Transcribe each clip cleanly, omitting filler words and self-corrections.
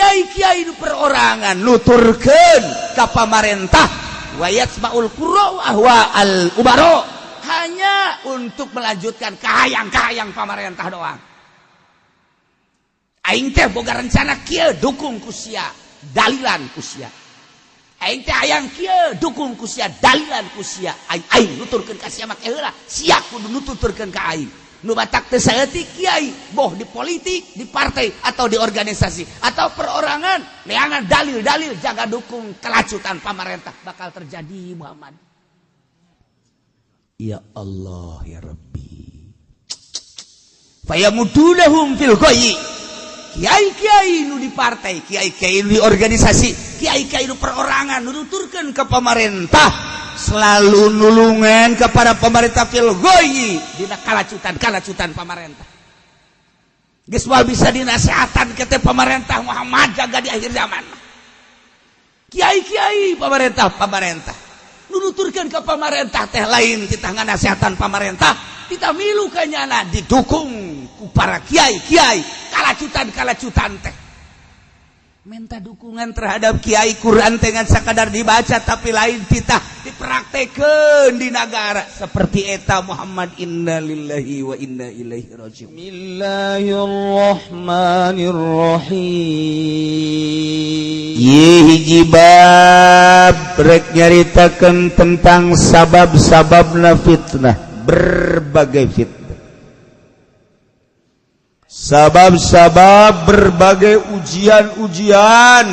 kiai-kiai nu perorangan nuturkeun ka pamarentah wa yatsma'ul qurra wa al ubaro hanya untuk melanjutkan kahayang-kahayang pamarentah doang. Aing teh boga rencana kieu dukung ku sia dalilan ku sia. Aing teh hayang kieu dukung ku sia dalilan ku sia. Aing nuturkeun ka sia make heula sia kudu nuturkeun ka aing. Nu batak teh saeutik kiai boh di politik, di partai atau di organisasi atau perorangan neangan dalil-dalil jaga dukung kelacutan pamarentah bakal terjadi Muhammad. Ya Allah ya Rabbi. Fayamudunahum fil ghayyi. Kiai-kiai nu di partai, kiai-kiai nu di organisasi, kiai-kiai nu perorangan nu nuturkeun ka pamarentah selalu nulungan kepada pemerintah fil ghayyi dina kalacutan pemerintah. Geus moal bisa dinasehatan ke teh pemerintah Muhammad jaga di akhir zaman. Kiai-kiai pemerintah nu nuturkeun ka pemerintah teh lain kita nganasehatan pemerintah, kita milu kanyana didukung ku para kiai-kiai kalacutan teh. Minta dukungan terhadap kiai Quran dengan sakadar dibaca tapi lain kita dipraktekeun di negara seperti eta Muhammad innalillahi wa inna ilaihi rajiun. Bismillahirrahmanirrahim. Ye hiji bab rek nyaritakeun tentang sabab-sababna fitnah, berbagai fitnah. Sabab-sabab berbagai ujian-ujian,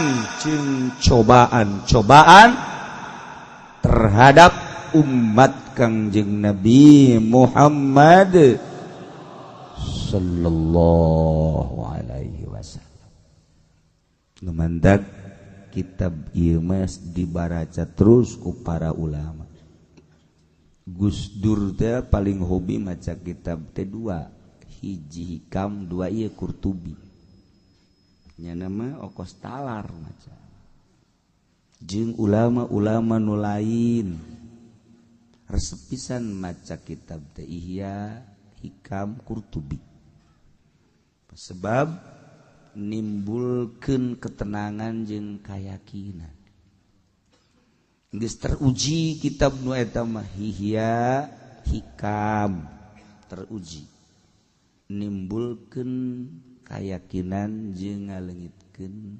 cobaan-cobaan terhadap umat Kangjeng Nabi Muhammad sallallahu alaihi wasallam. Numandak kitab ieu mas dibaraca terus ku para ulama. Gus Dur teh paling hobi maca kitab teh dua. Hiji Hikam, dua ieu Qurtubi. Nya nama okos talar maca. Jeung ulama-ulama nu lain resep pisan maca kitab teh Ihya, Hikam, Qurtubi. Sebab nimbulkeun ketenangan jeung kayakinan. Geus teruji kitab nu eta mah Ihya, Hikam teruji. Nimbulkeun kayakinan jeung ngaleungitkeun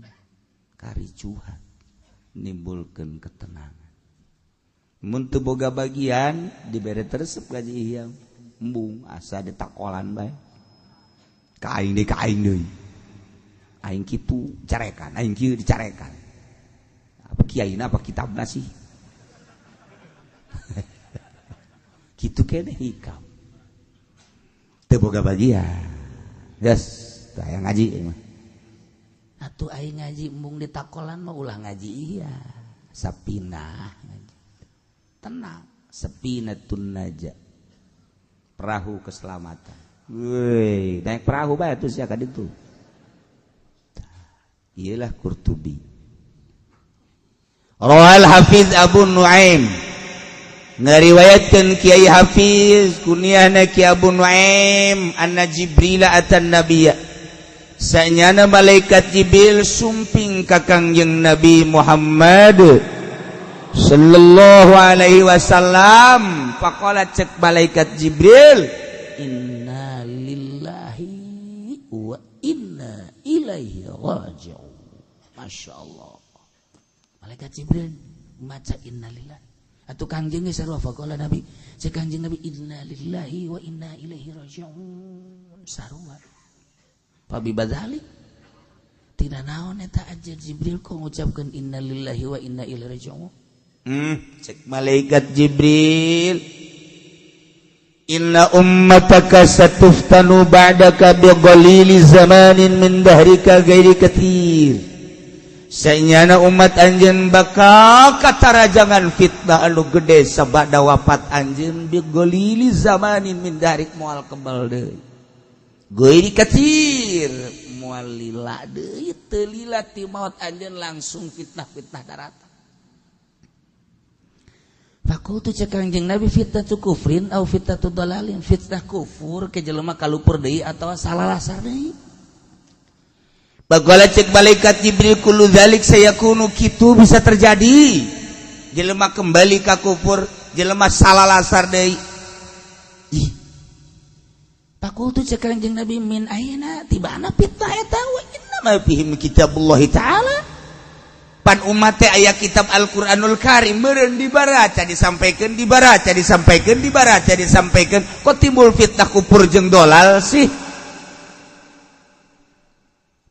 karicuhan, nimbulkeun ketenangan. Mun teu boga bagian dibere teresep ka Ihya, embung asa ditakolan bae. Ka aing deui. Aing kitu carekan, aing kieu dicarekan. Apa kiaina apa kitabna sih? Kitu keneh Hikam. Teu boga bagian. Gas, teu aya ngaji mah. Atuh aing ngaji embung ditakolan mah ulah ngaji iya. Sapinah ngaji. Tenang, sapinatun naja. Perahu keselamatan. Weuy, naik perahu bae atuh sia ka ditu. Iyalah Qurtubi. Rawal Hafiz Abu Nuaim ngariwayatkeun Kiai Hafiz kunyahna Ki Abu Nuaim anna Jibril atan nabiyya sanyana malaikat Jibril sumping ka Kangjeng Nabi Muhammad sallallahu alaihi wasallam. Faqala cek malaikat Jibril inna lillahi wa inna ilaihi raji'un. Masyaallah, malaikat Jibril maca inna lillahi atuh Kangjeng geus sarua faqala Nabi si Kangjeng Nabi inna lillahi wa inna ilaihi raji'un sarua. Pabi badzalik tina naon eta aja Jibril kok ngucapkeun inna lillahi wa inna ilaihi raji'un. Cek malaikat Jibril inna ummataka satuftanu ba'daka bighalili zamanin min dahrika ghairi katsir. Saenyana umat anjeun bakal katarajangan fitnah anu gede sabada wafat anjeun bighalili zamanin min dahrik moal kebal deui. Ghairi katsir moal lila deui teu lila ti maot anjeun langsung fitnah-fitnah daratan. Fakultu cek Kangjeng Nabi fitnatu kufrin au fitnatu dalalin. Fitnah kufur ke jelema kalupur deui atawa salah lasar deui. Bagala cek malaikat Jibril kullu dzalik sayakunu kitu bisa terjadi. Jelema kembali ka kufur, jelema salah lasar deui. Ih. Pakultu cek Kanjeng Nabi min ayeuna tibana fitnah eta wa inna ma fihim kitabullah taala. Pan umat teh aya kitab Al-Qur'anul Karim meureun dibaraca disampaikeun kok timbul fitnah kufur jeung dolal sih.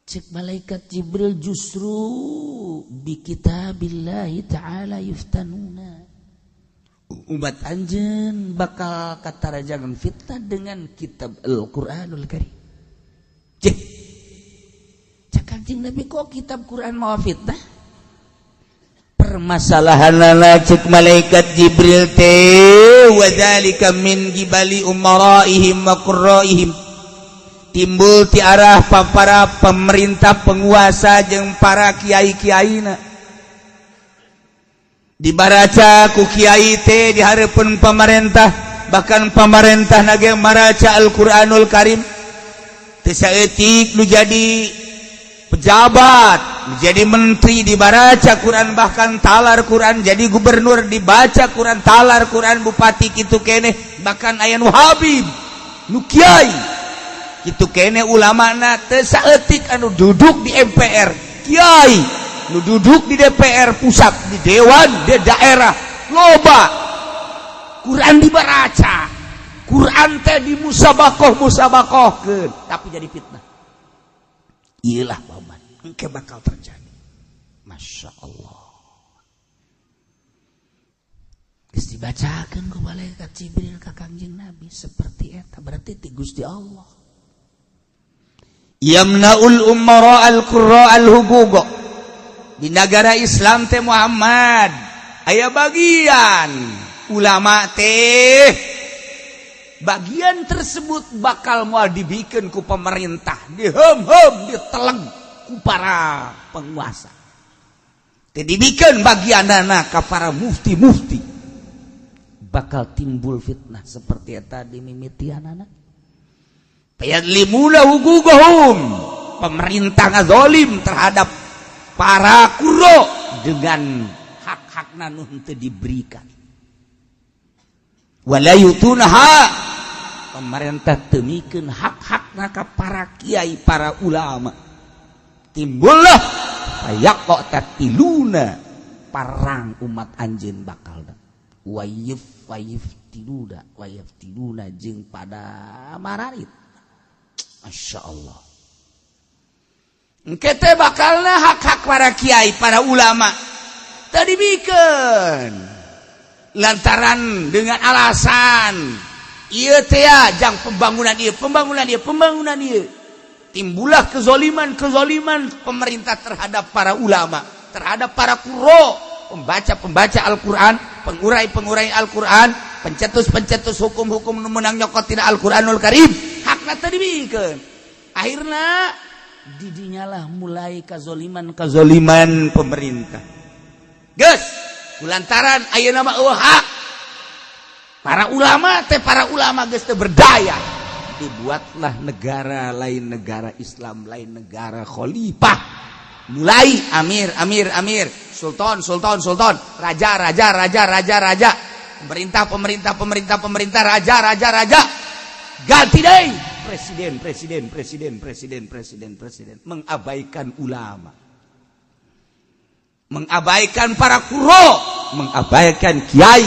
Cek malaikat Jibril justru bi kitabillahi ta'ala yuftanuna. Umat anjeun bakal katarajangan fitnah dengan kitab Al-Qur'anul Karim. Cek Kanjeng Nabi kok kitab Quran mau fitnah? Permasalahanana cek malaikat Jibril teh wa dzalika min gibali umaraihim wa qurraihim. Timbul ti arah para pemerintah penguasa jeung para kiai-kiaina. Dibaraca ku kiai teh di hareupeun pemerintah, bahkan pemerintah nage maraca Al-Qur'anul Karim. Teu saeutik nu jadi pejabat, nu jadi menteri dibaraca Quran, bahkan talar Quran, jadi gubernur dibaca Quran, talar Quran, bupati kitu keneh, bahkan aya nu habib, nu kiai kitu kene ulamana teu saeutik anu duduk di MPR, kiai nu duduk di DPR pusat, di dewan, di daerah, loba Quran dibaraca, Quran teh dimusabakoh-musabakohkeun, tapi jadi fitnah. Iyalah paman, engke bakal terjadi. Masya Allah. Geus dibacakeun ku malaikat Jibril ka Kanjeng Nabi seperti eta, berarti ti Gusti Allah yamnaul umara al-qurra al-huquq. Di negara Islam teh Muhammad aya bagian ulama teh, bagian tersebut bakal moal dibikeun ku pemerintah, dihem-hem, diteleg ku para penguasa. Teh dibikeun bagianana ka para mufti-mufti. Bakal timbul fitnah seperti eta di mimitianana. Fayadlimuna huquqahum, pemerintah ngazolim terhadap para qurra dengan hak-hakna nu henteu diberikan. Wala yutunaha, pemerintah teu mikeun hak-hakna ka para kiai, para ulama. Timbullah fayaqtatiluna, parang umat anjeun bakal wayaftiluna jeung pada mararit. Masya Allah. Engke teh bakalna hak-hak para kiai, para ulama tadi bikeun lantaran dengan alasan ieu teh jang pembangunan ieu timbullah kezaliman pemerintah terhadap para ulama, terhadap para qurra, pembaca Al-Qur'an, pengurai Al-Qur'an, pencetus hukum-hukum nu meunang nyokot tina Al-Qur'anul Karim, hakna teh dibikeun. Akhirna didinyalah mulai kazoliman pemerintah. Geus, kulantaran ayeuna mah eueuh hak. Para ulama geus teu berdaya. Dibuatlah negara lain, negara Islam lain, negara khalifah. Mulai amir, sultan, raja, pemerintah, raja. Ganti deui presiden, mengabaikan ulama, mengabaikan para qurra, mengabaikan kiai.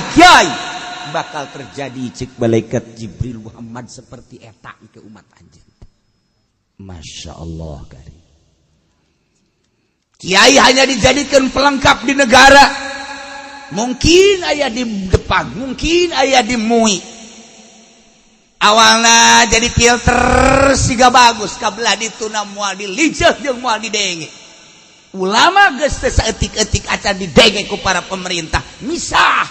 Bakal terjadi cek malaikat Jibril Muhammad seperti eta ke umat anjeun. Masya Allah karim. Kiai hanya dijadikan pelengkap di negara, mungkin aya di depan, mungkin aya di mui. Awalna jadi filter siga bagus, kabelah dituna moal dilijeh jeung moal didenge. Ulama geus teu saeutik-eutik acan didenge ku para pemerintah, misah,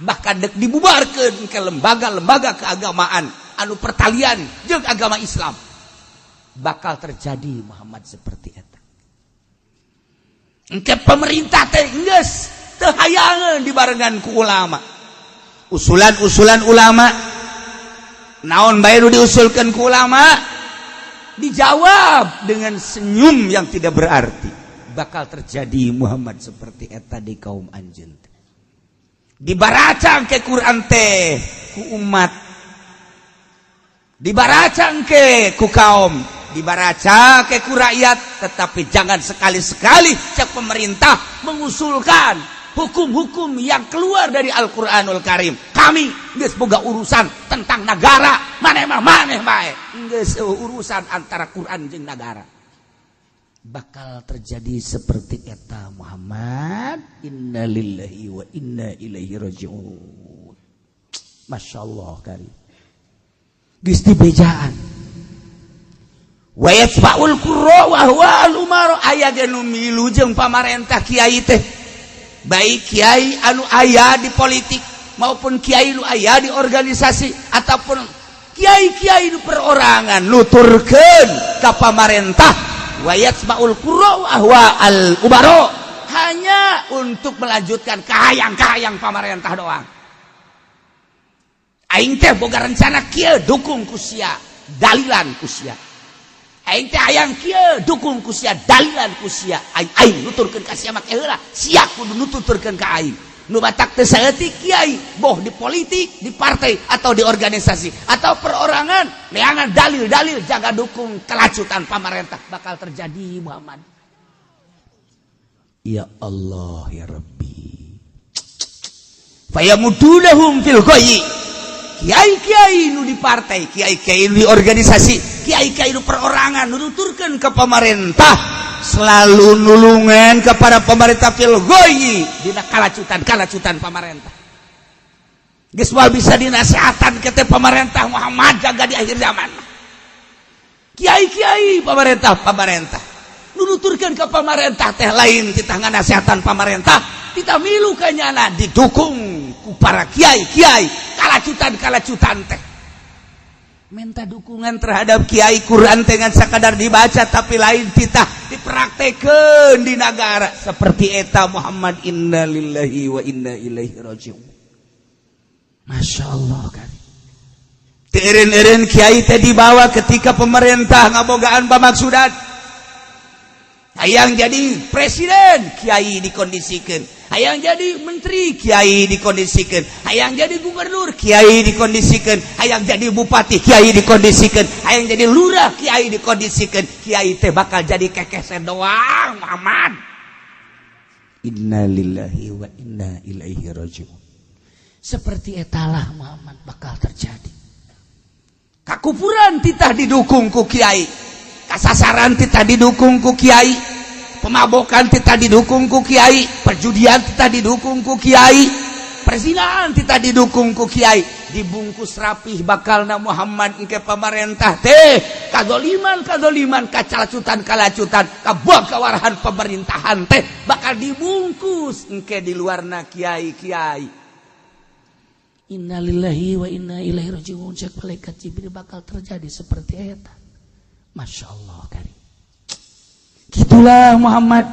bahkan dek dibubarkeun ke lembaga-lembaga keagamaan anu pertalian jeung agama Islam. Bakal terjadi Muhammad seperti eta. Engke pemerintah teh geus teu hayangeun dibarengan ku ulama. Usulan-usulan ulama naon bae nu diusulkeun ku ulama dijawab dengan senyum yang tidak berarti. Bakal terjadi Muhammad seperti eta di kaum anjeun. Dibaracang ke Quran teh ku umat, dibaracang ke ku kaum, dibaraca ke ku rakyat, tetapi jangan sekali-sekali cek pemerintah mengusulkan hukum-hukum yang keluar dari Al-Quranul Karim. Kami geus boga urusan tentang negara, maneh bae. Geus urusan antara Quran jeung negara. Bakal terjadi seperti eta Muhammad. Innalillahi wa inna ilaihi raji'un. Masya Allah kali. Geus dibejaan. Wa yatba'ul qurra wa huwa al-umara. Aya ge nu milu jeung pamarentah kiai teh. Baik kiai anu aya di politik maupun kiai nu aya di organisasi ataupun kiai-kiai nu perorangan nuturkeun ka pamarentah. Wa yatba'ul qurra wa huwa al-umara. Hanya untuk melanjutkan kahayang-kahayang pamarentah doang. Aing teh boga rencana kieu dukung ku sia, dalilan ku sia. Aing teh hayang kieu dukung ku sia, dalilan ku sia. Aing nuturkeun ka sia make heula, sia kudu nuturkeun ka aing. Nu batak teh saeutik kiai, boh di politik, di partai atau di organisasi atau perorangan, leangan dalil-dalil jaga dukung kelacutan pamarentah bakal terjadi Muhammad. Ya Allah ya Rabbi. Fayamudunahum fil ghayyi. Kiai-kiai nu di partai, kiai-kiai nu di organisasi, kiai-kiai nu perorangan nu nuturkeun ka pamarentah selalu nulungan kepada pemerintah fil ghayyi dina kalacutan pemerintah. Geus moal bisa dinasihatan ke teh pemerintah Muhammad jaga di akhir zaman. Kiai-kiai pemerintah nu nuturkeun ka pemerintah teh lain kita nganasihatan pemerintah, kita milu kanyana didukung ku para kiai-kiai kalacutan teh. Minta dukungan terhadap kiai Quran dengan sekadar dibaca tapi lain titah dipraktekeun di negara seperti eta Muhammad. Innalillahi wa inna ilaihi raji'un. Masya Allah kan. Teureun-eureun kiai teh dibawa ketika pemerintah ngabogaan pamaksudan. Hayang jadi presiden, kiai dikondisikan. Hayang jadi menteri, kiai dikondisikan. Hayang jadi gubernur, kiai dikondisikan. Hayang jadi bupati, kiai dikondisikan. Hayang jadi lurah, kiai dikondisikan. Kiai teh bakal jadi kekese doang Muhammad. Innalillahi wa inna ilaihi raji'un. Seperti etalah Muhammad bakal terjadi. Kakufuran titah didukung ku kiai. Kasasaran titah didukung ku kiai, pemabokan titah didukung ku kiai, perjudian titah didukung ku kiai, perzinahan titah didukung ku kiai. Dibungkus rapih bakalna Muhammad engke pamarentah teh kadoliman, kacalacutan, kabuang kawarahan pemerintahan teh bakal dibungkus engke di luarna kiai-kiai. Innalillahi wa inna ilaihi raji'un. Cek malaikat Jibril bakal terjadi seperti eta. Masya Allah kari. Gitulah Muhammad.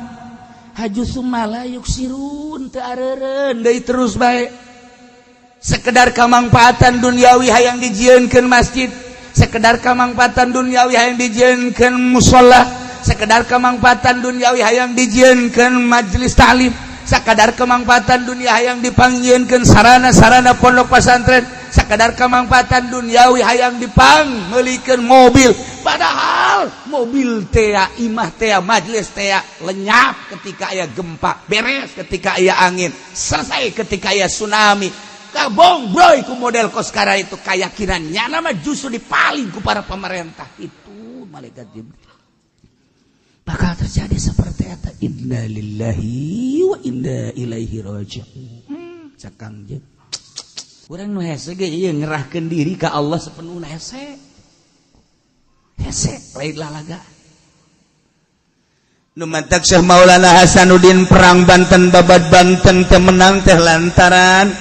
Haju sumala yuk sirun teareren dari terus baik. Sekedar kamangpaatan duniawi hayang dijieunkeun masjid, sekedar kamangpaatan duniawi hayang dijieunkeun musholla, sekedar kamangpaatan duniawi hayang dijieunkeun majelis ta'lim, sekedar kamangpaatan dunia hayang dipanggieunkeun sarana-sarana pondok pesantren, sekedar kamangpaatan duniawi hayang dipang meulikeun mobil. Padahal mobil teh, imah teh, majelis teh lenyap ketika aya gempa, beres ketika aya angin, selesai ketika aya tsunami. Kabong broy ku model koskara itu keyakinannya nama justru dipaling ku para pemerintah. Itu malaikat Jibril. Bakal terjadi seperti itu. Innalillahi wa inna ilaihi raji'un. Cakang jeung. Urang nu hese ge ieu ngerahkeun diri ka Allah sepenuhna hese. Hese lain lalaga. Nu mantak Syekh Maulana Hasanuddin perang Banten babad Banten teh menang teh lantaran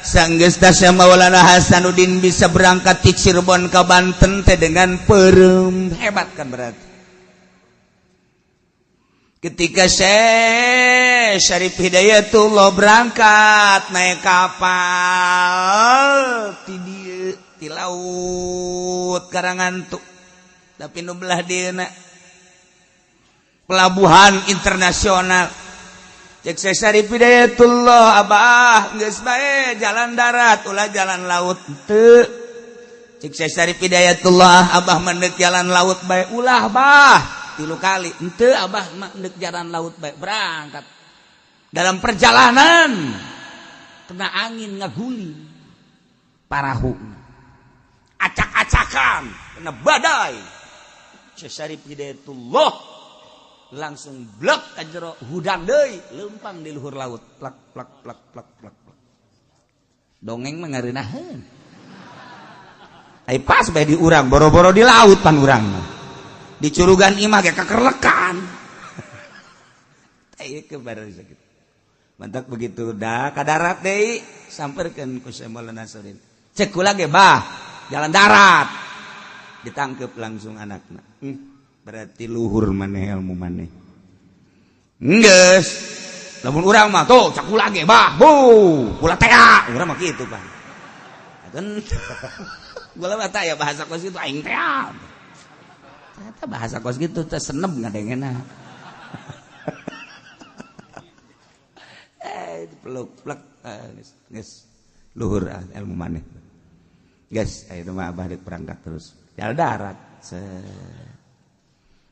sanggeusna Syekh Maulana Hasanuddin bisa berangkat di Cirebon ke Banten teh dengan perem. Hebat kan berarti. Ketika Syekh Syarif Hidayatullah berangkat naik kapal ti laut Karangantuk. tapi nu belah dieuna pelabuhan internasional. Cek Syarif Hidayatullah, abah geus bae jalan darat ulah jalan laut teu. Cek Syarif Hidayatullah, abah mendek jalan laut bae ulah bah 3 kali henteu abah mendek jalan laut bae berangkat. Dalam perjalanan kena angin ngaguli parahu, acak-acakan kena badai. Syekh Syarif Hidayatullah langsung blek ka jero hudang deui leumpang di luhur laut plak plak plak plak plak plak. Dongeng mah ngareunaheun. Ai pas bae di urang boro-boro di laut pan urang mah. Di curugan imah ge kakerlekan. Teh ke bareng sakitu. Mantak begitu dah ka darat deui samperkeun ku Syekh Maulana Nasruddin. Cek kula ge bah jalan darat. Ditangkep langsung anakna. Berarti luhur maneh ilmu maneh. Enggeus. Lamun urang mah tuh cak kula ge bah, bu, kula tea. Urang mah kitu, Pak. Aten kula mah tah ya bahasa kos kitu aing tea. Ternyata bahasa kos kitu teh senep ngadengena. Peluk-peluk geus luhur ilmu maneh. Guys, ayeuna mah abah deuk berangkat terus. Jalan darat.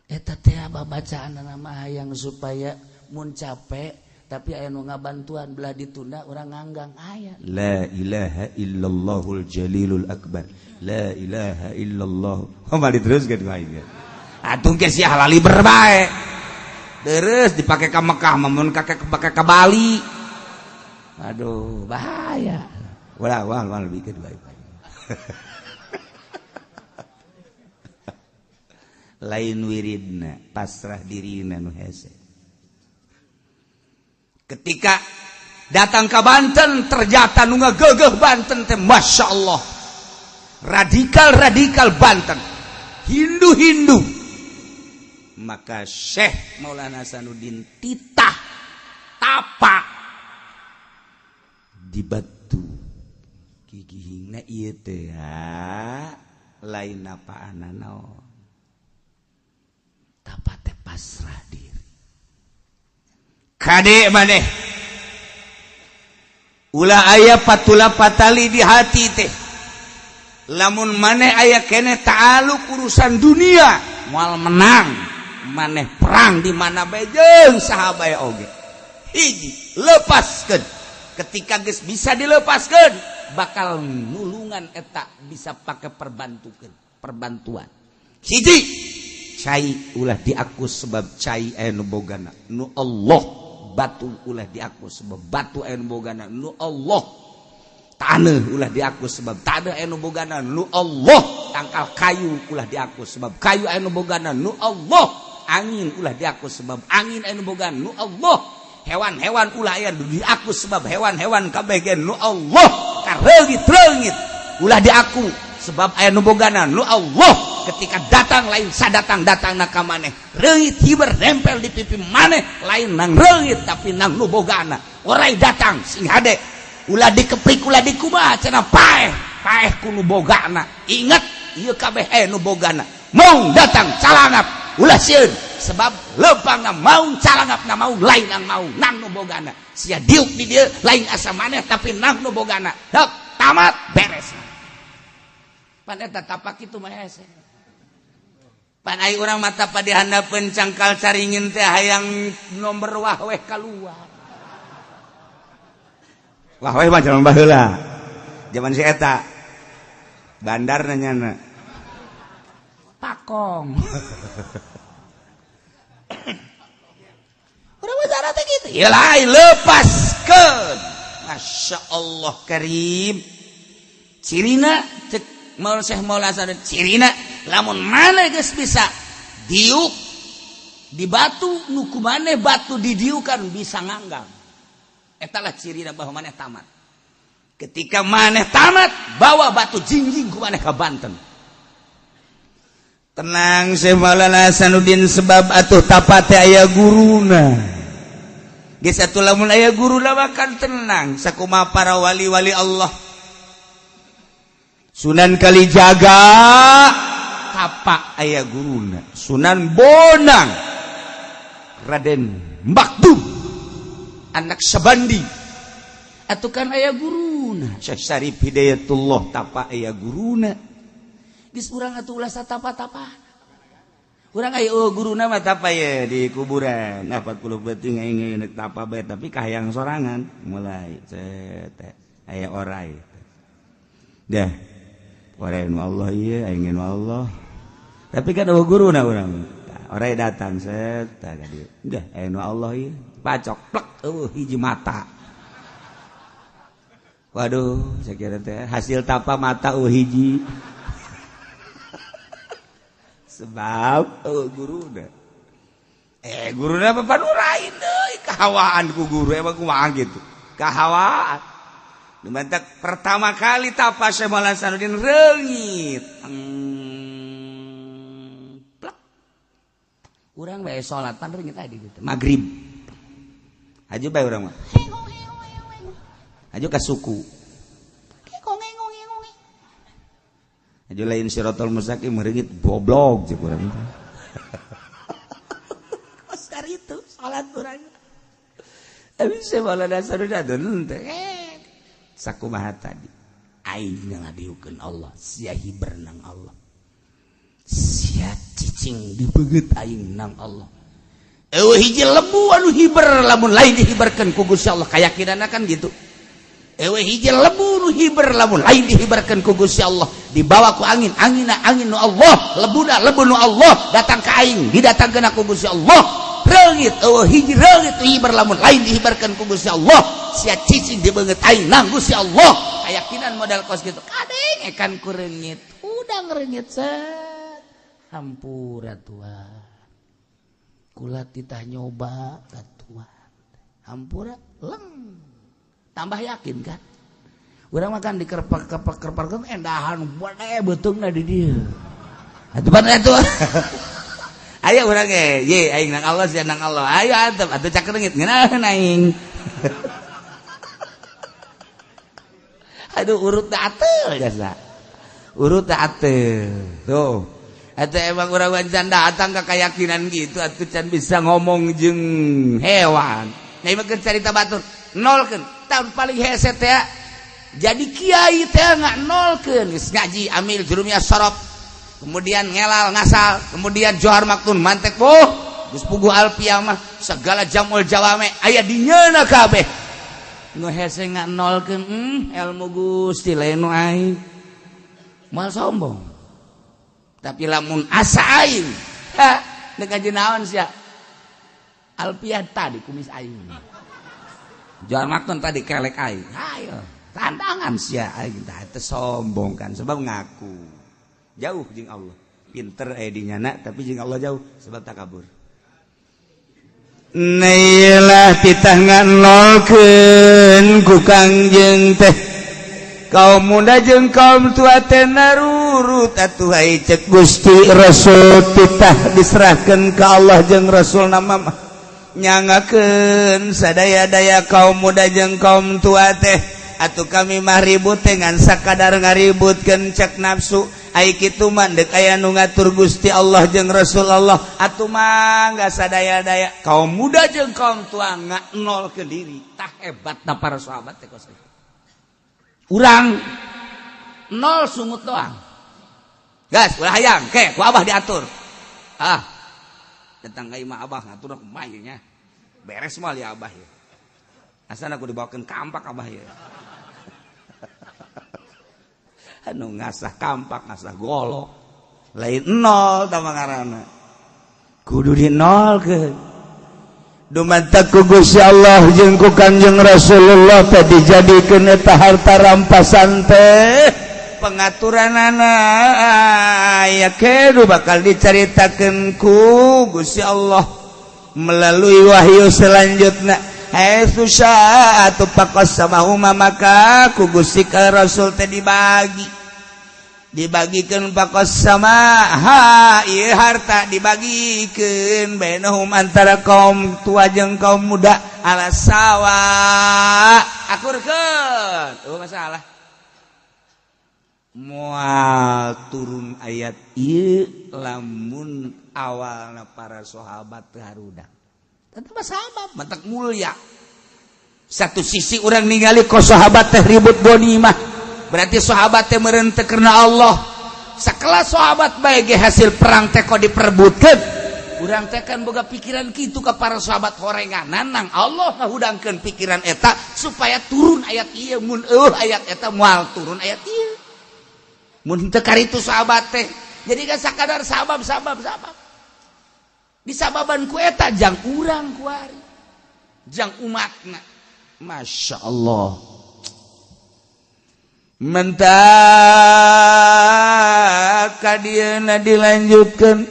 Eta teh abah bacaan nama hayang supaya mun capek tapi aya nu ngabantuan belah ditunda urang nganggang aya. La ilaha illallahul jalilul akbar. La ilaha illallah. Mah diteruskeun ku aing. Atuh ge sia halali berbae. Terus dipake ka Mekah mun pake ka Bali. Aduh, bahaya. Wal bikin baik-baik. Lain wiridna pasrah dirina nu hese. Ketika datang ke Banten ternyata nu ngagegeh Banten teh Masya Allah radikal Banten Hindu maka Syekh Maulana Hasanuddin titah tapak di batu gigihna ieu teh lain napaana naon tapat teh pasrah diri kade maneh ulah aya patula patali di hati teh lamun maneh aya keneh ta'aluk urusan dunia moal menang maneh perang di mana bae jeung saha bae oge hiji lepaskeun ketika geus bisa dilepaskeun bakal nulungan eta bisa pake perbantuan hiji cai ulah diaku sebab cai aya nu bogana nu Allah batu ulah diaku sebab batu aya nu bogana nu Allah taneuh ulah diaku sebab taneuh aya nu bogana nu Allah tangkal kayu ulah diaku sebab kayu aya nu bogana nu Allah angin ulah diaku sebab angin aya nu bogana nu Allah hewan-hewan ulah aya diaku sebab hewan-hewan kabeh ge nu Allah kareungit-reungit ulah diaku sebab aya nu bogana nu Allah ketika datang lain sadatang datangna ka maneh reungit hiber nempel di pipi maneh lain nang reungit tapi nang nu bogana orai datang sing hade ulah dikeprik ulah dikumaha cenah paeh ku nu bogana ingat ieu kabeh nu bogana mau datang calangap ulah sieun sebab leumpangna mau calangapna mau lain nang mau nang nu bogana sia diuk di dieu lain asa maneh tapi nang nu bogana dok tamat beres pan eta tapak kitu mah hese pan ai urang mata pada handapeun cangkal caringin teh hayang nomor wahweh kaluar. Wahweh mah jaman baheula. Zaman si eta. Bandar nanyana. Pakong. Urang mah cara teh kitu. Ieu lain lepaskeun. Masya Allah karim. Cirina cek Syekh Maulana Hasanuddin cirina lamun maneh geus bisa diuk di batu nu ku maneh batu didiukan bisa nganggang eta lah cirina bahwa maneh tamat ketika maneh tamat bawa batu jingjing ku maneh ka Banten tenang Syekh Maulana Hasanuddin sebab atuh tapat teh aya guruna geus atuh lamun aya guruna makan tenang sakumaha para wali-wali Allah Sunan Kalijaga tapak aya guruna Sunan Bonang Raden Makdum anak Sabandi atuh kan aya guruna Syekh Syarif Hidayatullah tapak aya guruna geus urang atuh ulah satapa-tapa urang aya guruna mah tapa ya di kuburan 40 beuting aing neuk tapa bae tapi kahayang sorangan mulai cet aya orai dah orai nu Allah ieu aing nu Allah tapi kan guruna urang orai datang set ka dieu dah aya nu Allah ieu pacok plek hiji mata waduh saya kira teh hasil tapa mata hiji sebab guruna guruna apa panurain deui kahawaan ku guru emang kumaha gitu kahawaan dimantak pertama kali tapa Syekh Maulana Sanuddin reungit plek urang bae salat pan reungit tadi gitu magrib aju bae urang mah aju ka suku aju lain Siratal Mustaqim mereungit goblok cek urang teh oscar itu salat urang tapi Syekh Maulana Sanuddin teh sakumaha tadi aing ngadieukeun Allah sia hiber nang Allah sia cicing dibeget aing nang Allah eueuh hiji lembu anu hiber lamun lain dihiberkeun ku Gusti Allah kayakinanna kan gitu eueuh hiji lembu nu hiber lamun lain dihiberkeun ku Gusti Allah dibawa ku angin angina angin nu Allah lebuna lebu nu Allah datang ka aing didatangkeun ku Gusti Allah reungit eueuh hiji reungit hiber lamun lain dihiberkeun ku Gusti Allah sia cicing dibeungeut aing nang Gusti Allah keyakinan modal kos kitu kadeng ekan ku reungit udang reungit set hampura Tuhan kula titah nyoba ka Tuhan hampura leng tambah yakin kan urang makan di kerpak endahan bae beutungna di dieu atuh pan atuh aya urang ye aing nang Allah sia nang Allah ayo antep atuh cak reungit ngeunaheun aing aduh urut teu jasa urut teu tuh atuh emang urang wancan datang ka keyakinan gitu atuh can bisa ngomong jeung hewan nyai mah carita batur nolkeun tahun paling hese teh jadi kiai teh nolkeun geus ngaji amil jurumiyah sorof kemudian ngelal ngasal kemudian johar maktun mantek geus puguh alfiah mah segala jamul jawame aya dinyeuna kabeh nu hese nolkeun ilmu Gusti lain nu aing moal sombong tapi lamun asa aing deuk ngaji naon sia alfiah tadi kumis aing johar maktun tadi kelek aing ayo tantangan sia aing teh sombong kan sebab ngaku jauh jeung Allah pinter dinyana tapi jeung Allah jauh sebab takabur nailah titah nganolkeun ku Kangjeng teh kaum muda jeung kaum tua teh narurut atuh ai cek Gusti Rasul titah diserahkeun ka Allah jeung Rasul nama mah nyangakeun sadaya-daya kaum muda jeung kaum tua teh atuh kami mah ribut teh ngan sakadar ngaributkeun cek nafsu ai kitu mah deuk aya nu ngatur Gusti Allah jeung Rasulullah atuh mah geus sadaya-daya kaum muda jeung kaum tua nganolkeun diri tah hebatna para sahabat teh kos urang nol sungut doang gas ulah hayang ke ku abah diatur datang ka imah abah ngatur kumaha nya beres moal ya abah ya asana aku dibawakeun kampak abah ya anu ngasah kampak ngasah golok lain nol tamangarana kudu dinolkeun dumantak ku Gusti Allah jeung ku Kanjeng Rasulullah teh dijadikeun eta harta rampasan teh pengaturanana aya kedu bakal dicaritakeun ku Gusti Allah melalui wahyu selanjutna haitsu sya'atu faqasamahuma maka ku Gusti ka Rasul teh dibagikeun faqasama ieu harta dibagikeun bainahum antara kaum tua jeung kaum muda ala sawa akurkeun masalah moal turun ayat ieu lamun awalna para sahabat harudak. Tetep sahabat mentek mulia. Satu sisi orang ningali ko sahabat teh ribut ghanimah. Berarti sahabat teh meureun teh karena Allah. Sakelas sahabat bae ge hasil perang teh kok diperebutkeun. Urang teh kan boga pikiran kitu ka para sahabat horenganan nang Allah ngahudangkeun pikiran eta supaya turun ayat ieu mun ayat eta moal turun ayat ieu. Mun teu karitu sahabat teh jadi kan sakadar sabab. Disababan ku eta jang urang kuari. Jang umatna. Masya Allah. Mentak kadieuna dilanjutkeun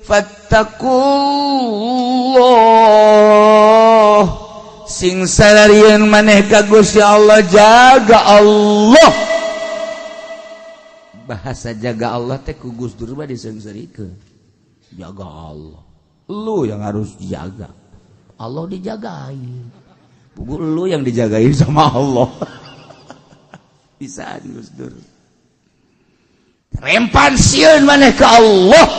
fattaqullah sing salarian maneh ka Gusti Allah jaga Allah. Bahasa jaga Allah teh ku Gus Dur mah diseungseureikeun. Jaga Allah. Lu yang harus dijaga. Allah dijagain. Buku lu yang dijagain sama Allah. Bisa Gus Dur. Rempan sieun maneh ka Allah.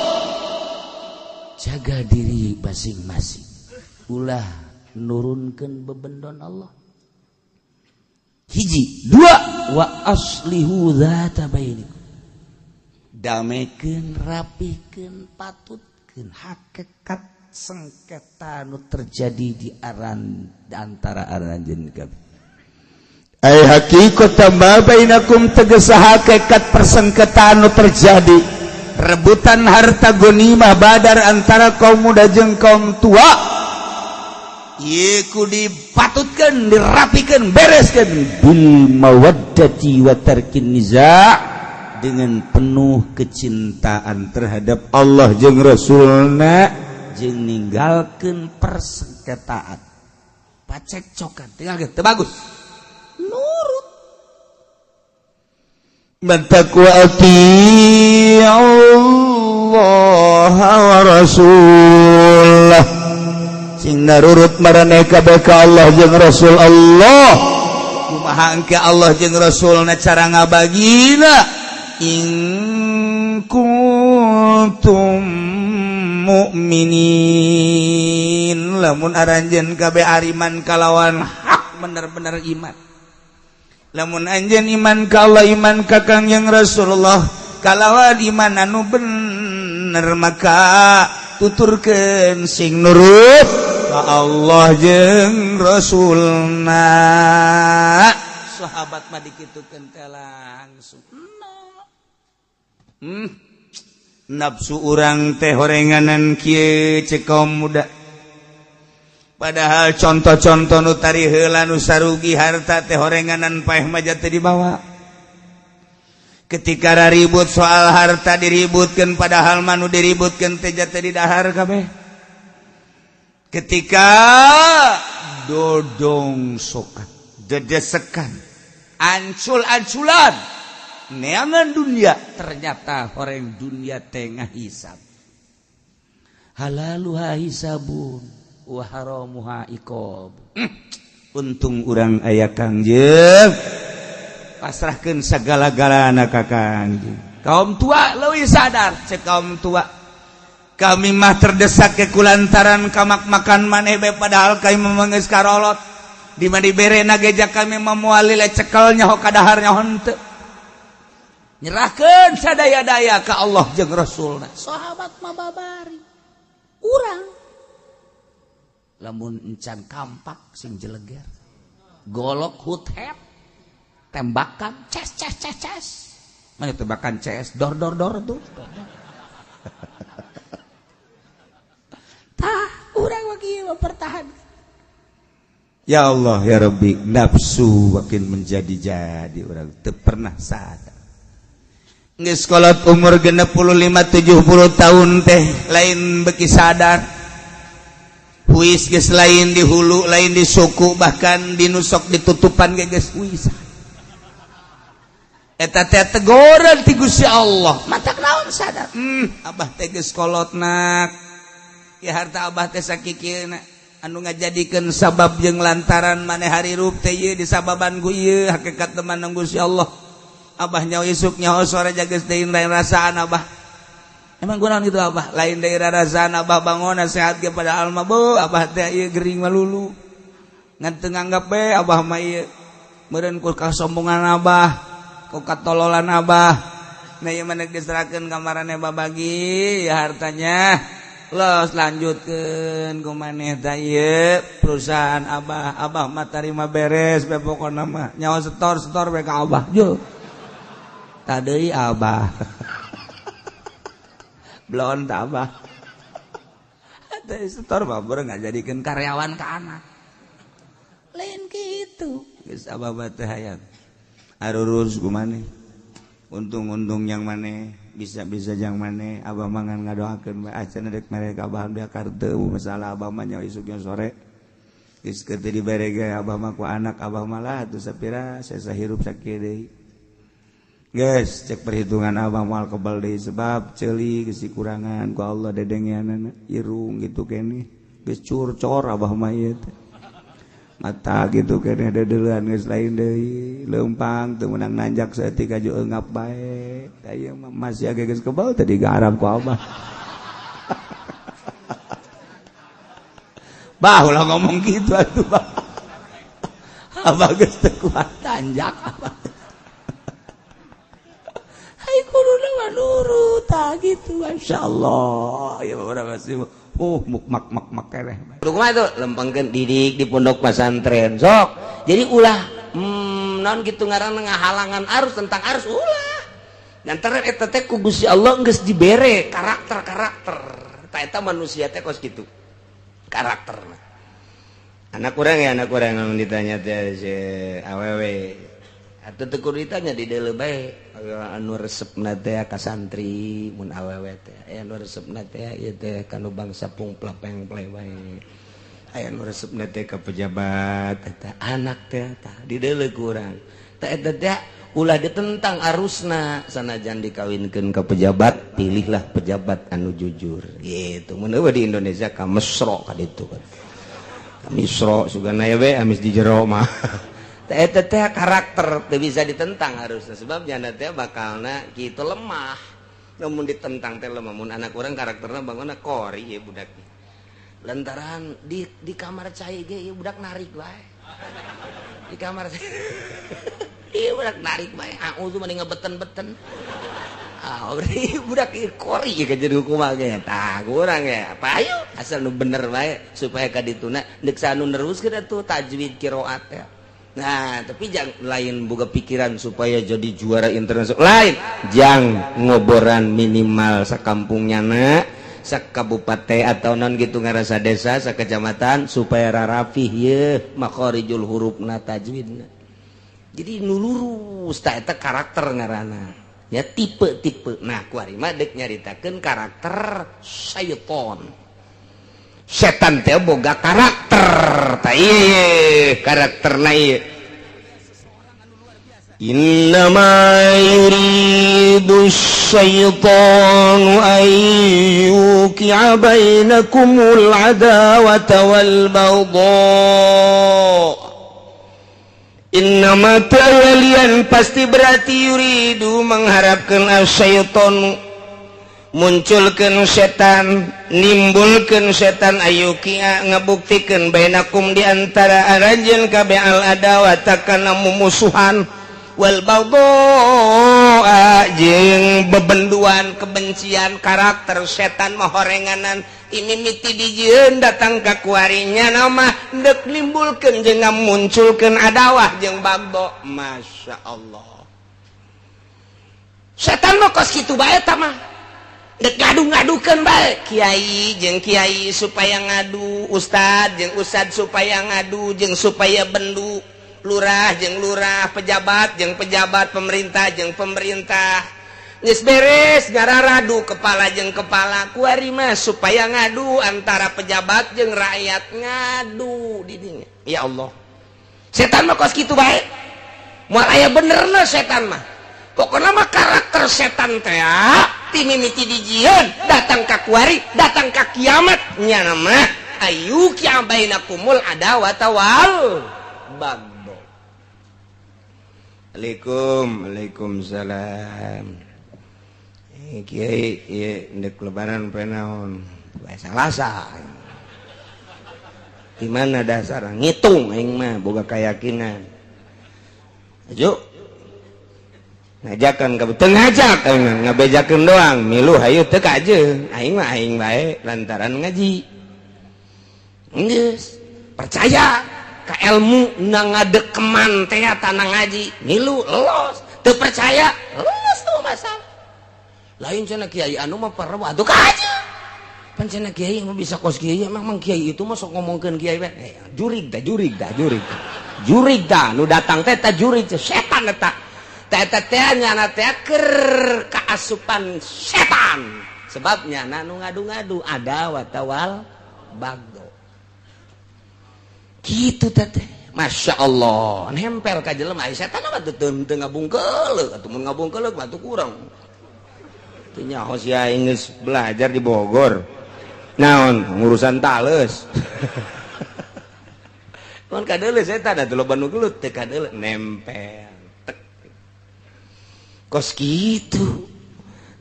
Jaga diri masing-masing. Ulah nurunkeun bebendon Allah. Hiji, dua, wa aslihu dzata bainikum. Damekeun, rapikeun, patutkeun hakikat sengketa nu terjadi di antara aranjeun kabeh. Ai haqiqatan ma bainakum tegesa hakikat persengketaan nu terjadi. Rebutan harta ghanimah Badar antara kaum muda jeung kaum tua. Ieu kudu dipatutkeun, dirapikeun, bereskeun bil mawaddati wa tarkin niza' dengan penuh kecintaan terhadap Allah jeung Rasulna jeung ninggalkeun persengketaan. Pacekcokan, tinggal teu bagus. Nurut. Mentakwati Allah wa Rasulullah sing narurut maraneh kabeh ka Allah jeung Rasul Allah. Kumaha engke Allah jeung Rasulna cara ngabagina in kuntum mu'minin lamun aranjeun kabeh ariman kalawan hak bener-bener iman. Lamun anjeun iman ka Allah iman ka Kangjeng Rasulullah kalawan iman anu bener maka tuturkeun sing nurut ka Allah jeung Rasulna. Sahabat mah dikitukeun teh langsung. Nafsu urang teh horenganan kieu ceuk kaum muda. Padahal contoh-contoh nu tari heula nu sarugi harta teh horenganan paeh maja teu dibawa. Ketika raribut soal harta diributkeun padahal manu diributkeun teh jate di dahar kabeh. Ketika dodong sokan, dedesekan, ancul-anculan neangan dunia ternyata horeng dunia tengah hisab. Halaluha hisabun wa haramuha iqab. Untung urang aya Kangjeng pasrahkeun sagala-galana ka Kangjeng. Kaum tua leuwih sadar cek kaum tua. Kami mah terdesak ke kulantaran kamak makan maneh bae padahal kami geus karolot. Di mana diberena geja kami memuali cekel nyaho kadahar nyaho henteu. Nyerahkeun sadaya-daya ka Allah jeung Rasulna. Sahabat mah babari. Urang lamun encan kampak sing jeleger golok huthep tembakan ces mana tembakan ces dor tuh tah urang lagi mempertahan. Ya Allah ya Rabbi, nafsu makin menjadi orang teu pernah sadar geus kolot umur 65 70 tahun teh lain beki sadar. Huis geus lain di hulu, lain di suku, bahkan di nusok ditutupan geus huis. Eta teh teguran ti Gusti Allah. Matak naon sadar? Abah teh geus kolotna. Ya harta abah teh sakikieuna anu ngajadikeun sabab jeung lantaran maneh harirup teh ieu disababan ku ieu hakikat teman nang Gusti Allah. Abah nyawa isuknya sore jaga stein lain rasaan Abah. Emang gue gitu Abah, lain daerah rasaan Abah bangun sehat ke pada alma bu Abah teh ieu gering malulu. Ngan teu nganggap we Abah mah ieu meureun ku kasombongan Abah, ku katololan Abah. Nah ieu mah diserakeun ka marane babagi ya hartanya. Los lanjutkeun ku maneh teh ieu perusahaan Abah mah tarima beres we pokona mah. Nyawa setor we ka Abah. Yo. Tadei Abah. Blon tak Abah. Tadi setor babur nggak jadikan karyawan ke anak. Lain gitu. Geus Abah teh hayang. Arurus gumane. Untung yang mana bisa yang mana Abah mangan ngadoakeun bae acan rek mereka Abah biakar teu masalah Abah mah nyawa isuknya sore. Geus keur teu dibere ge Abah mah ku anak Abah malah atuh sapira sesa hirup sakieu deui. Guys, cek perhitungan Abah moal kebal deui sebab ceuli geus dikurangan ku Allah dedengeanana irung gitu kene. Geus curcor Abah mah ieu teh. Mata gitu kene dedeuleuan geus lain deui, leumpang teu meunang nanjak saeutik aju eungap bae. Da ieu mah masih age geus kebal teh digarap ku Abah. Bah ulah ngomong gitu atuh Bah. Abah geus teu kuat tanjak Abah. Hai kuduna mah nurut gitu masyaallah. Ya urang masih mak kereh. Kumaha itu lempengkeun didik di pondok pesantren. Sok. Jadi ulah naon kitu ngaranna ngahalangan arus tentang arus ulah. Lantaran eta teh ku Gusti Allah geus dibere karakter. Ta eta manusia teh kos kitu. Karakterna. Anak urang mun ditanya teh si awewe. Atuh teu kudu ditanya di deuleu bae. Anu resepna teh ka santri mun awewe teh anu resepna teh ieu teh kanu bangsa pungplapeng wae aya anu resepna teh ka pejabat eta anak teh tah di deuleu ku urang teh eta teh ulah ditentang arusna sanajan dikawinkeun ka pejabat pilihlah pejabat anu jujur gitu mun eueuh di Indonesia ka mesro ka ditu kan misro sugana we amis di jero mah eta teh karakter teu bisa ditentang harusnya sebab jana teh bakalna kitu lemah namun ditentang teh lemah mun anak urang karakterna bangona kori ya budak lantaran di kamar cai ge ieu budak narik bae di kamar ieu budak narik bae auzu mending ngebeten-beten beri budak ieu kori ka jadi kumaha ge tah urang ge apa ayo asal nu bener bae supaya ka dituna deuk sanu neruskeun atuh tajwid qiraat teh. Nah, tapi jangan lain boga pikiran supaya jadi juara internasional. Lain, jang ngoboran minimal sakampungnya na, sakabupaten atau non gitu ngarasa desa, sakecamatan supaya rarafih ye makharijul hurufna tajwidna. Jadi nulurus ta eta karakter ngaranna. Ya tipe-tipe. Nah, kuari mah deuk nyaritakeun karakter syaiton. Setan teh boga karakter tah ieu karakterna ieu innama yuridu syaitanu an yuqi'a bainakumul adawata wal baghdha innama ta'alian pasti berarti yuridu mengharapkan asyaitanu munculkeun setan nimbulkeun setan ayukia ngabuktikeun bainakum di antara arajeun kabeh al adawata kana mumusuhan wal baghdha jeung bebenduan kebencian karakter setan mah horenganan imimiti dijieun datang ka kuarinya nama deuk nimbulkeun jeung ngamunculkeun adawah jeung baghdha masyaallah setan mah kos kitu bae tah mah dek ngadu-ngadukeun bae kiai jeung kiai supaya ngadu ustad jeung ustad supaya ngadu jeung supaya bendu lurah jeung lurah pejabat jeung pejabat pemerintah jeung pemerintah geus beres ngararadu kepala jeung kepala kuari mah supaya ngadu antara pejabat jeung rakyat ngadu di dinya ya Allah setan mah kos kitu bae moal aya benerna setan mah pokokna mah karakter setan teh timimiti dijieun datang ka kuari datang ka kiamat nya nama ayu kiam bainakumul adawata wal baghdha Waalaikumsalam. Kiai ndek lebaran penaon Salasa. Di mana dasar ngitung aing mah boga keyakinan. Ajo ngajakan ka teu ngajak ngabejakeun doang milu hayu teu ka ajeung aing mah aing bae lantaran ngaji. Geus percaya ka ilmu na ngadekeman teh tanah ngaji milu lolos teu percaya lolos tuh masalah lain cenah kiai anu mah perlu atuh ka aja pan cenah kiai mah bisa kos kiai memang kiai itu mah sok ngomongkeun kiai bae jurig dah nu datang teh teh jurig setan eta teh teh nyana teh keur kaasupan setan sebabnya nu ngadu-ngadu ada watawal bagdo gitu teh Masya Allah nempel ka jelema setan mah teu ngabungkeuleuh atuh mun ngabungkeuleuh mah teu kurang teu nyaho sia geus belajar di Bogor naon ngurusan tales mun kadeuleuh setan atuh loba nu gelut teu kadeuleuh nempel kos kitu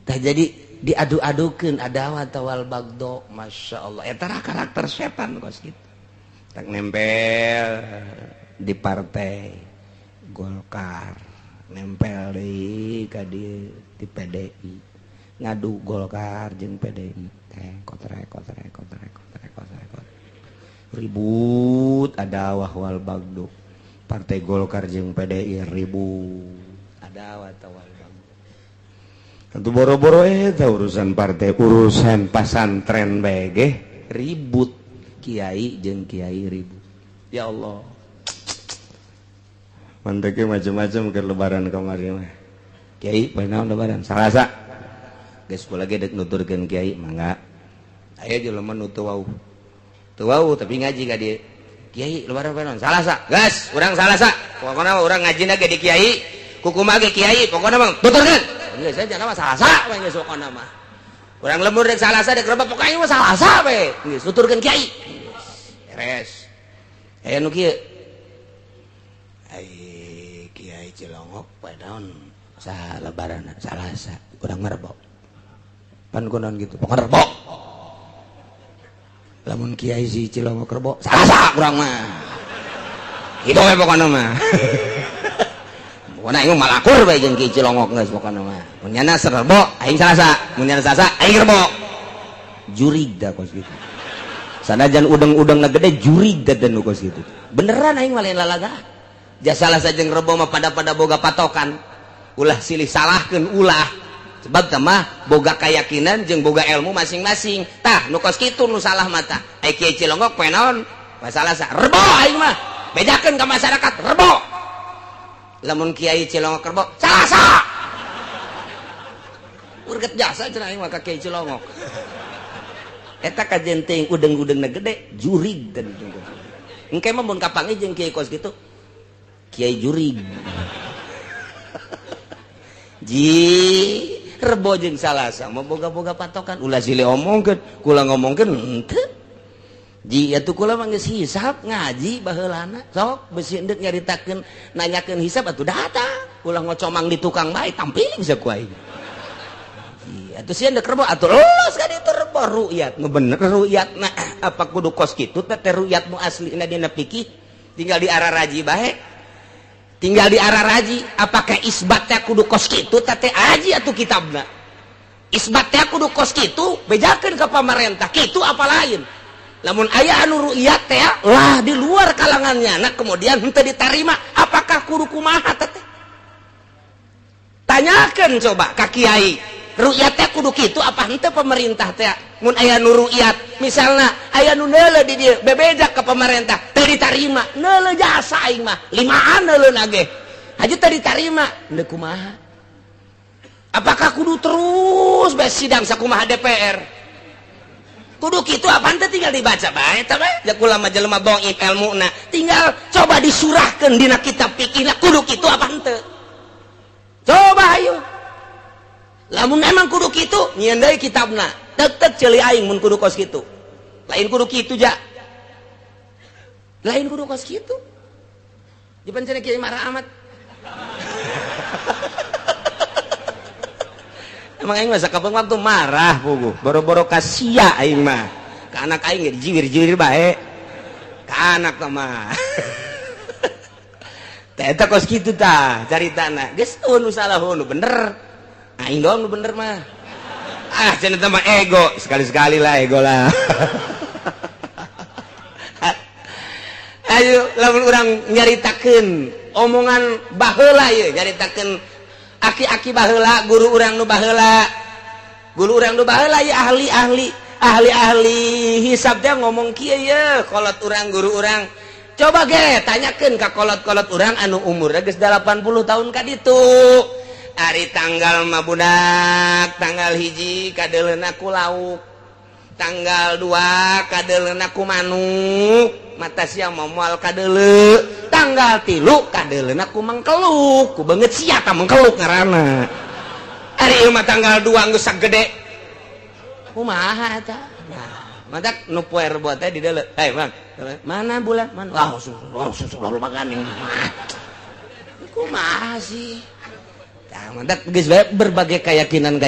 tah jadi diadu-adukeun adawat tawal bagdo Masya Allah eta karakter setan kos kitu tak nempel di partai Golkar nempel di PDI ngadu Golkar jeung PDI kotrek ribut adawah wal bagdo partai Golkar jeung PDI ribut adawah wal bagdo atuh boro-boro eta urusan partai urusan pasantren bae ge ribut kiai jeung kiai ribut ya Allah manteke macam-macam ke lebaran kamari mah kiai panaon lebaran Salasa geus kula ge deuk nuturkeun kiai mangga aya jelema nu teu wau tapi ngaji ka dieu kiai lebaran panaon Salasa geus urang Salasa pokona urang ngajina ge di kiai kukumaha ge kiai pokona mah tuturkeun geus aja nama Salasa we geus pokona mah urang lembur dek Salasa dek rebab pokoknya mah Salasa we geus tuturkeun kiai beres aya nu kieu ai kiai Cilongok padaon saha lebaran Salasa urang merebok pan kunaon gitu pokona rebok lamun kiai si Cilongok rebok Salasa urang mah kitu we pokona mah pokona aing malakur bae jeung kiai Cilongok geus pokona mah mun nyana rebok aing Salasa mun nyana Salasa aing rebok jurig da kos gitu sanajan udeng-udeng gede jurig dan kos gitu beneran aing mah lain lalaga jasa Salasa jeung rebo mah pada boga patokan ulah silih salahkeun ulah sebab teh mah boga keyakinan jeung boga ilmu masing-masing tah nu kos kitu nu salah mah tah ai kiai Cilongok poe naon Salasa rebo aing mah bedakeun ka masyarakat rebo lamun kiai Cilongok rebo Salasa urget jasa cenah aing mah ka kiai Cilongok eta kajen teuing udeng-udengna gede jurig dan engke mah mun kapangi jeung kiai kos gitu kiai jurig ji rebo jeung Salasa mah boga-boga patokan ulah silih omongkeun kula ngomongkeun henteu ji atuh kula mah geus hisab ngaji baheulana sok besi endeuk nyaritakeun nanyakeun hisab atuh datang ulah ngocomang di tukang bae tampiling saku aing atuh sieun dek rebo atuh los ka ditu rebo ru'yat nu bener ru'yat nah apa kudu kos kitu teh ru'yat mu aslina dina fikih tinggal di araraji bae tinggal di araraji apakah isbat teh kudu kos kitu teh aji atuh kitabna isbat teh kudu kos kitu bejakeun ka pamarentah kitu apa lain lamun aya anu ru'yat teh lah di luar kalangannya nah kemudian henteu ditarima apakah kudu kumaha teh tanyakeun coba ka kiai ru'yat teh kudu kitu apa henteu pemerintah teh mun aya nu ru'yat misalna aya nu neuleuh di dieu bebejak ka pemerintah teu ditarima neuleuh jasa aing mah limaan neuleuhna ge haji teu ditarima henteu kumaha apakah kudu terus bae sidang sakumaha DPR kudu kitu apa henteu tinggal dibaca bae tah bae jak ulama jelema dhaif ilmuna tinggal coba disurahkeun dina kitab fikih kudu kitu apa henteu coba ayo lamun emang kudu kitu nyieun deui kitabna tetep ceuli aing mun kudu kos kitu lain kudu kitu ja lain kudu kos kitu Jepang cenah kiai marah amat Emang aing masa kapan waktu marah puguh boro-boro ka sia aing mah ka anak aing ge jiwir-jiwir bae ka anak mah teh eta kos kitu tah caritana geus nu salah nu bener aing doang nu bener mah cenah teh mah ego sekali-sekali lah ego lah ayo lamun urang nyaritakeun omongan baheula ieu nyaritakeun aki-aki baheula guru urang nu baheula ya ahli hisab teh ngomong kieu ye kolot urang guru urang coba ge tanyakeun ka kolot-kolot urang anu umurna geus 80 tahun ka ditu ari tanggal mah budak tanggal 1 kadeuleuna ku lauk tanggal 2 kadeuleuna ku manuk mata siang moal kadeuleu tanggal 3 kadeuleuna ku mangkeluk ku beungeut sia ka mangkeluk ngaranna ari ieu mah tanggal 2 geus sagede kumaha eta nah madak nu poe rebo teh di deuleu Bang mana bulan mana susul makan kumaha sih tah madak geus bae berbagai keyakinan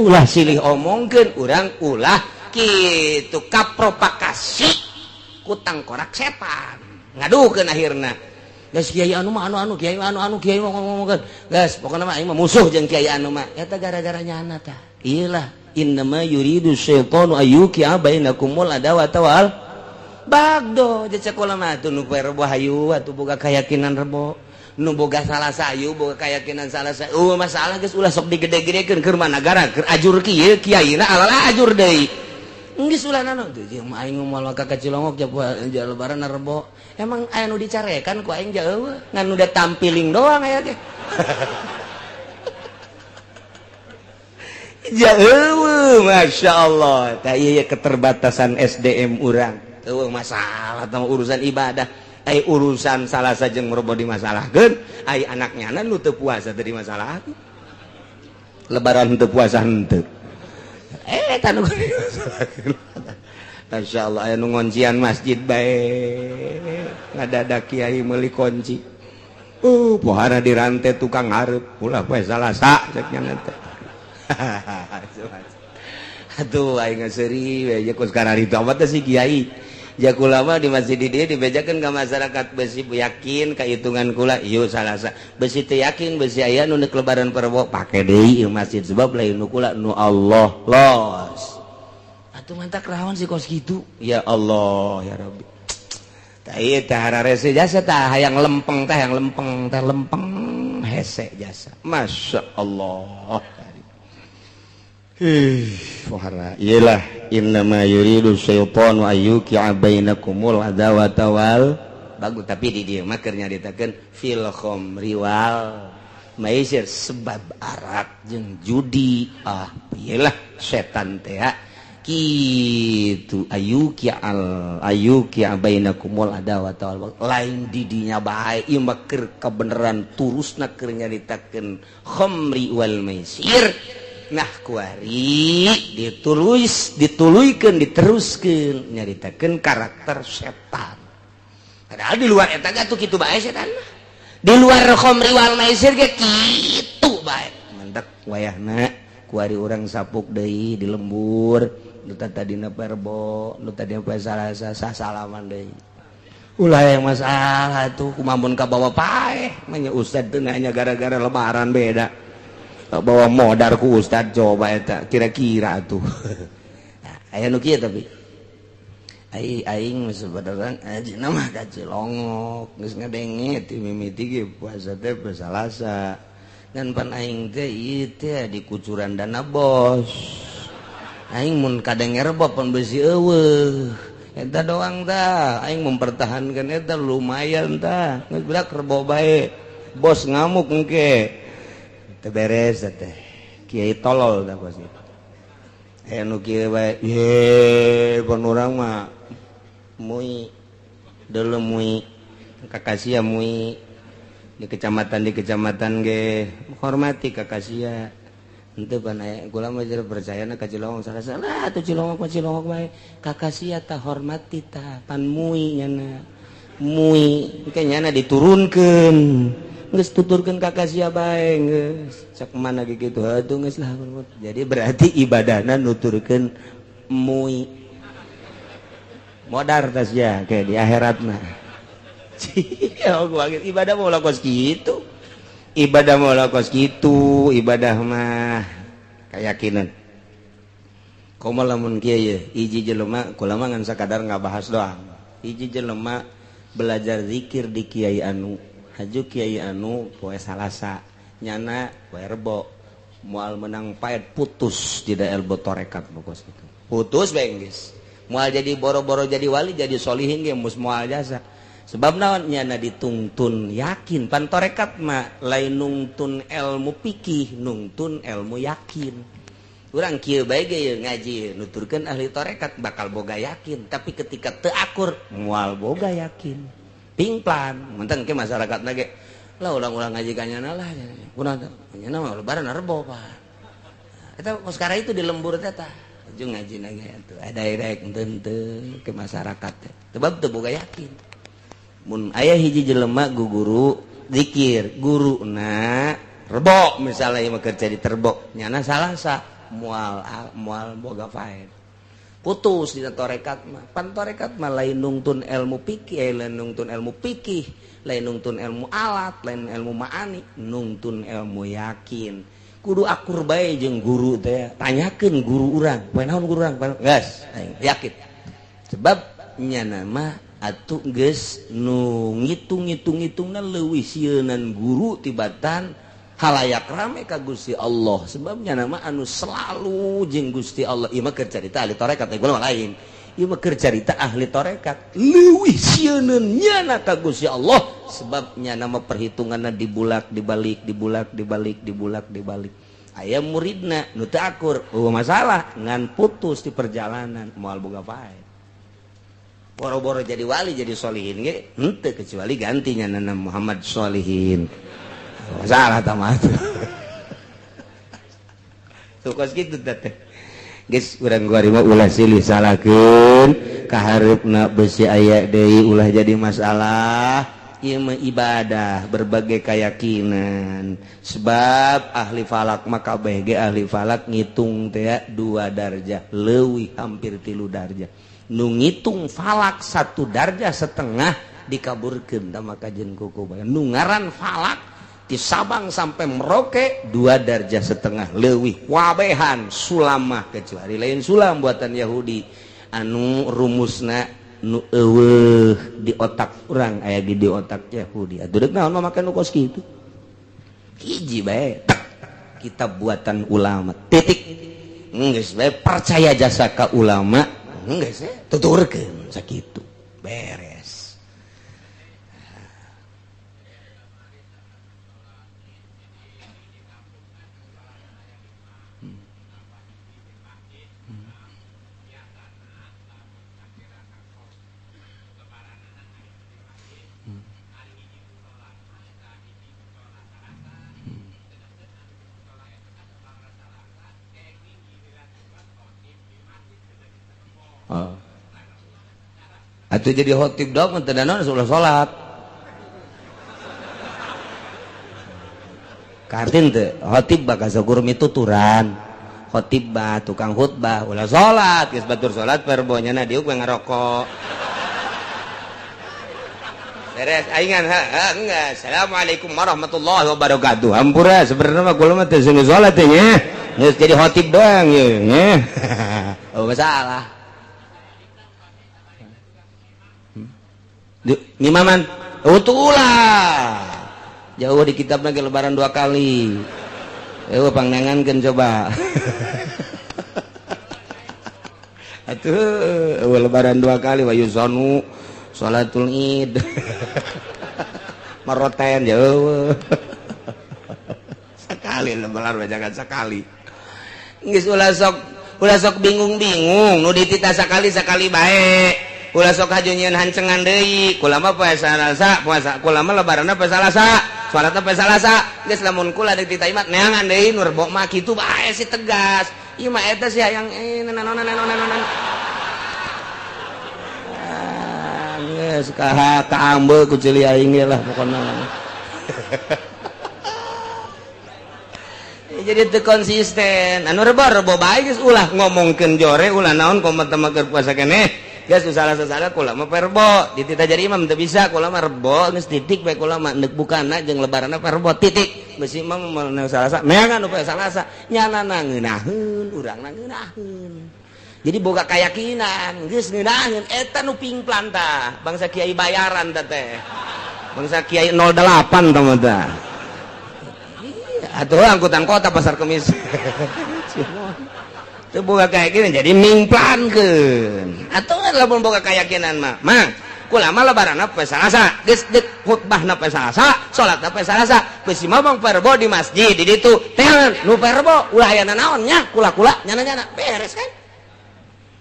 ulah silih omongkeun urang ulah kitu kapropakasi ku tangkorak setan ngaduhkeun akhirna geus kiai anu mah anu kiai kiai ngomongkeun geus pokona mah aing mah musuh jeung kiai anu mah eta gara-gara nyana tah iyalah innama yuridu syaitanu ayyuqi'a bainakumul adawata wal bagdo jeung sakola mah atuh nu poe rebo hayu atuh boga keyakinan rebo nu boga salah sayu boga keyakinan salah sayu masalah geus ulah sok digede-gedekeun keur mana gara keur ajur kieu kiaina alalah ajur deui geus ulah naon tuh jeung aing moal ka Cilongok ja lebaran rebo emang aya nu dicarekan ku aing jauh ngan udah tampiling doang aya teh jauh Masya Allah tah ieu keterbatasan SDM urang teu masalah tah urusan ibadah ai urusan salah sajeng merbo dimasalahkeun ai anaknya nu teu puasa teu dimasalahkeun lebaran teu puasa henteu tanu Masya Allah aya nu ngoncian masjid bae ngadadak kiai meuli kunci pohara dirantai tukang hareup ulah poe Salasa cek nya teh atuh aing seuri we jeung sekarang itu apa teh si kiai jakula mah di masjid dieu dibejakeun ka masyarakat besi yakin ka hitungan kula ieu Salasa besi teu yakin besi aya nu neuk lebaran perbo pake deui ieu masjid sebab lain nu kula nu Allah los atuh mantak rawan si kos kitu ya Allah ya Rabbi tah ieu teh hararese jasa tah hayang lempeng teh lempeng hese jasa Masya Allah pohara iyalah innama yuridu syaitanu ayyuqi'a bainakumul adawata wal bagus tapi di dieu mah keur nyaritakeun fil khamri wal maisir sebab arak jeung judi iyalah setan teh kitu ayyuqi'a bainakumul adawata wal lain di dinya bae ieu mah keur kabeneran turusna keur nyaritakeun khamri wal maisir nah kuari dituluykeun diteruskeun nyaritakeun karakter setan padahal di luar eta gatuh kitu bae setan mah di luar khamri wal maisir ge kitu bae mantep wayahna kuari urang sapuk deui di lembur nu tadina perbo nu tadina poe Salasa sasalaman deui ulah yang masalah tuh kumamun ka bawa paeh manya ustad teu nanya gara-gara lebaran beda bawa modar ku ustad coba eta kira-kira tuh nah, aya nu kieu tapi aing sebenarnya ajina mah ka Cilongok geus ngadenge ti mimiti ge puasa teh poe Salasa dan pan aing teh ieu teh di kucuran dana bos aing mun kadenger bab pan besi eueuh eta doang tah aing mempertahankan eta lumayan tah geus bedak rebo bae bos ngamuk engke beres teh kiai tolol dah bos itu anu kieu bae ye pun urang mah mui deuleu mui kakasia mui di kecamatan ge hormati kakasia henteu pan aya kula mah percayana ka Cilongok salah atuh Cilongok bae kakasia tah hormati tah pan mui nyana mui engke nyana diturunkeun geus tuturkeun ka sia bae geus cek mana gitu atuh geus lah. Jadi berarti ibadahna nuturkeun mui modar tas ya kayak di akhirat mah. Ibadah mau lakos gitu, ibadah mau lakos gitu, ibadah mah keyakinan. Komo lamun kieu ye, hiji jelema kulama ngan sakadar ngabahas doang. Hiji jelema belajar zikir di kiai anu, haju kiai anu poe Salasa, nyana poe Rebo, moal menang paet putus di daerah torekat pokos itu. Putus bae geus. Moal jadi boro-boro jadi wali jadi solihin ge mus moal jasa. Sebab naon nyana ditungtun yakin pan torekat mah lain nungtun ilmu fikih, nungtun ilmu yakin. Urang kieu bae ge ngaji nuturkeun ahli torekat bakal boga yakin, tapi ketika teu akur moal boga yakin. Pingplan, menteng ke masyarakatna ge lah ulang-ulang ngaji ka nyana lah. Kunaon teh? Nyana mah lebaran Rebo Pak. Eta sekarang itu di lembur teh tah. Ujung ngaji nage atuh direct henteu ke masyarakat teh. Sebab teu boga yakin. Mun aya hiji jelema guguru zikir, guruna Rebo misalnya ieu mah keur jadi terbok, nyana Salasa moal boga faed. Putus di torekat mah. Pan torekat mah lain nungtun ilmu fikih, lain nungtun ilmu fikih, lain nungtun ilmu alat, lain ilmu ma'ani, nungtun ilmu yakin. Kudu akur bae jeung guru teh. Tanyakeun guru urang, poe naon guru urang? Geus, yakin. Sebab nyana mah atuh geus nu ngitung-ngitung-ngitungna leuwih sieunan guru tibatan halayak rame ka Gusti Allah. Sebabnya nama anu selalu jeung Gusti Allah ieu mah keur carita ahli tarekat teh lain. Ieu mah keur carita ahli tarekat leuwih sieuneun nyana ka Gusti Allah sebabnya nama perhitunganna dibulak dibalik dibulak dibalik dibulak dibalik. Aya muridna nu teu akur, masalah ngan putus di perjalanan moal boga faed. Boro-boro jadi wali jadi solihin ge henteu kecuali gantinya nana Muhammad Solihin. Masalah tamat. Sukos kitu teh. Geus urang gua mah ulah silih salakeun ka hareupna beusi aya deui ulah jadi masalah. Ieu mah ibadah berbagai keyakinan. Sebab ahli falak mah kabeh ge ahli falak ngitung teh 2 darjah, leuwih hampir 3 darjah. Nu ngitung falak 1 darjah setengah dikaburkeun da maka jeung kuku bae. Nu ngaran falak di Sabang sampai Merauke 2 darjah setengah leuwih wabehan sulamah kecuali lain sulam buatan Yahudi anu rumusna nu eueuh di otak urang aya di otak Yahudi. Atuh deuk naon mah make nu kos kitu. Hiji bae kitab buatan ulama titik. Geus bae percaya jasa ka ulama geus tuturkeun sakitu beres. Atuh jadi khotib dog teu naon ulah salat. Kartin teu khotib bakal sagur mituturan. Khotib bah tukang khutbah ulah salat, geus batur salat perbonyana diuk we ngarokok. Beres aingan enggak. Assalamualaikum warahmatullahi wabarakatuh. Hampura sebenarnya mah kula mah teu seueur salat teh nya. Geus jadi khotib doang ye nya. Oh masalah. Ngimaman utulah jauh di kitab lagi lebaran 2 kali pangnangankeun coba atuh lebaran 2 kali wa yusanu salatul id maroten jauh sekali lebaran jangan sekali geus ulah sok bingung-bingung nu ditita sakali bae. Kula sok hajunyeun hancengan deui, kula mah poe Salasa, kula mah lebaranna poe Salasa, salatna poe Salasa. Geus lamun kula deuk ditaimat neangan deui nu rebok mah kitu bae si tegas. Ieu mah eta si hayang nanon. Geus ka ambeul ku ceuli aing ge lah pokona. jadi teu konsisten anu rebo bae geus ulah ngomongkeun jore ulah naon komat-komat keur puasa keneh geus salah-salah kula mah perbo ditita jadi imam teu bisa kula mah rebo geus titik bae kula mah neuk bukana jeung lebaranna perbo titik beusi imam mah salasa meangan nu salasa nyanana ngeunaheun urangna ngeunaheun jadi boga keyakinan geus ngeunaheun eta nu pingplan tah bangsa kiai bayaran tah teh bangsa kiai 08 tah mah tah atau angkutan kota pasar kemis itu boga keyakinan jadi mingplankeun atau lamun boga keyakinan mah kula mah lebaranna poe Salasa geus deuk khutbahna poe Salasa salatna poe Salasa geus mamang perbo di masjid di ditu teh nu perbo ulah aya naon nya kula-kula nyana-nyana beres kan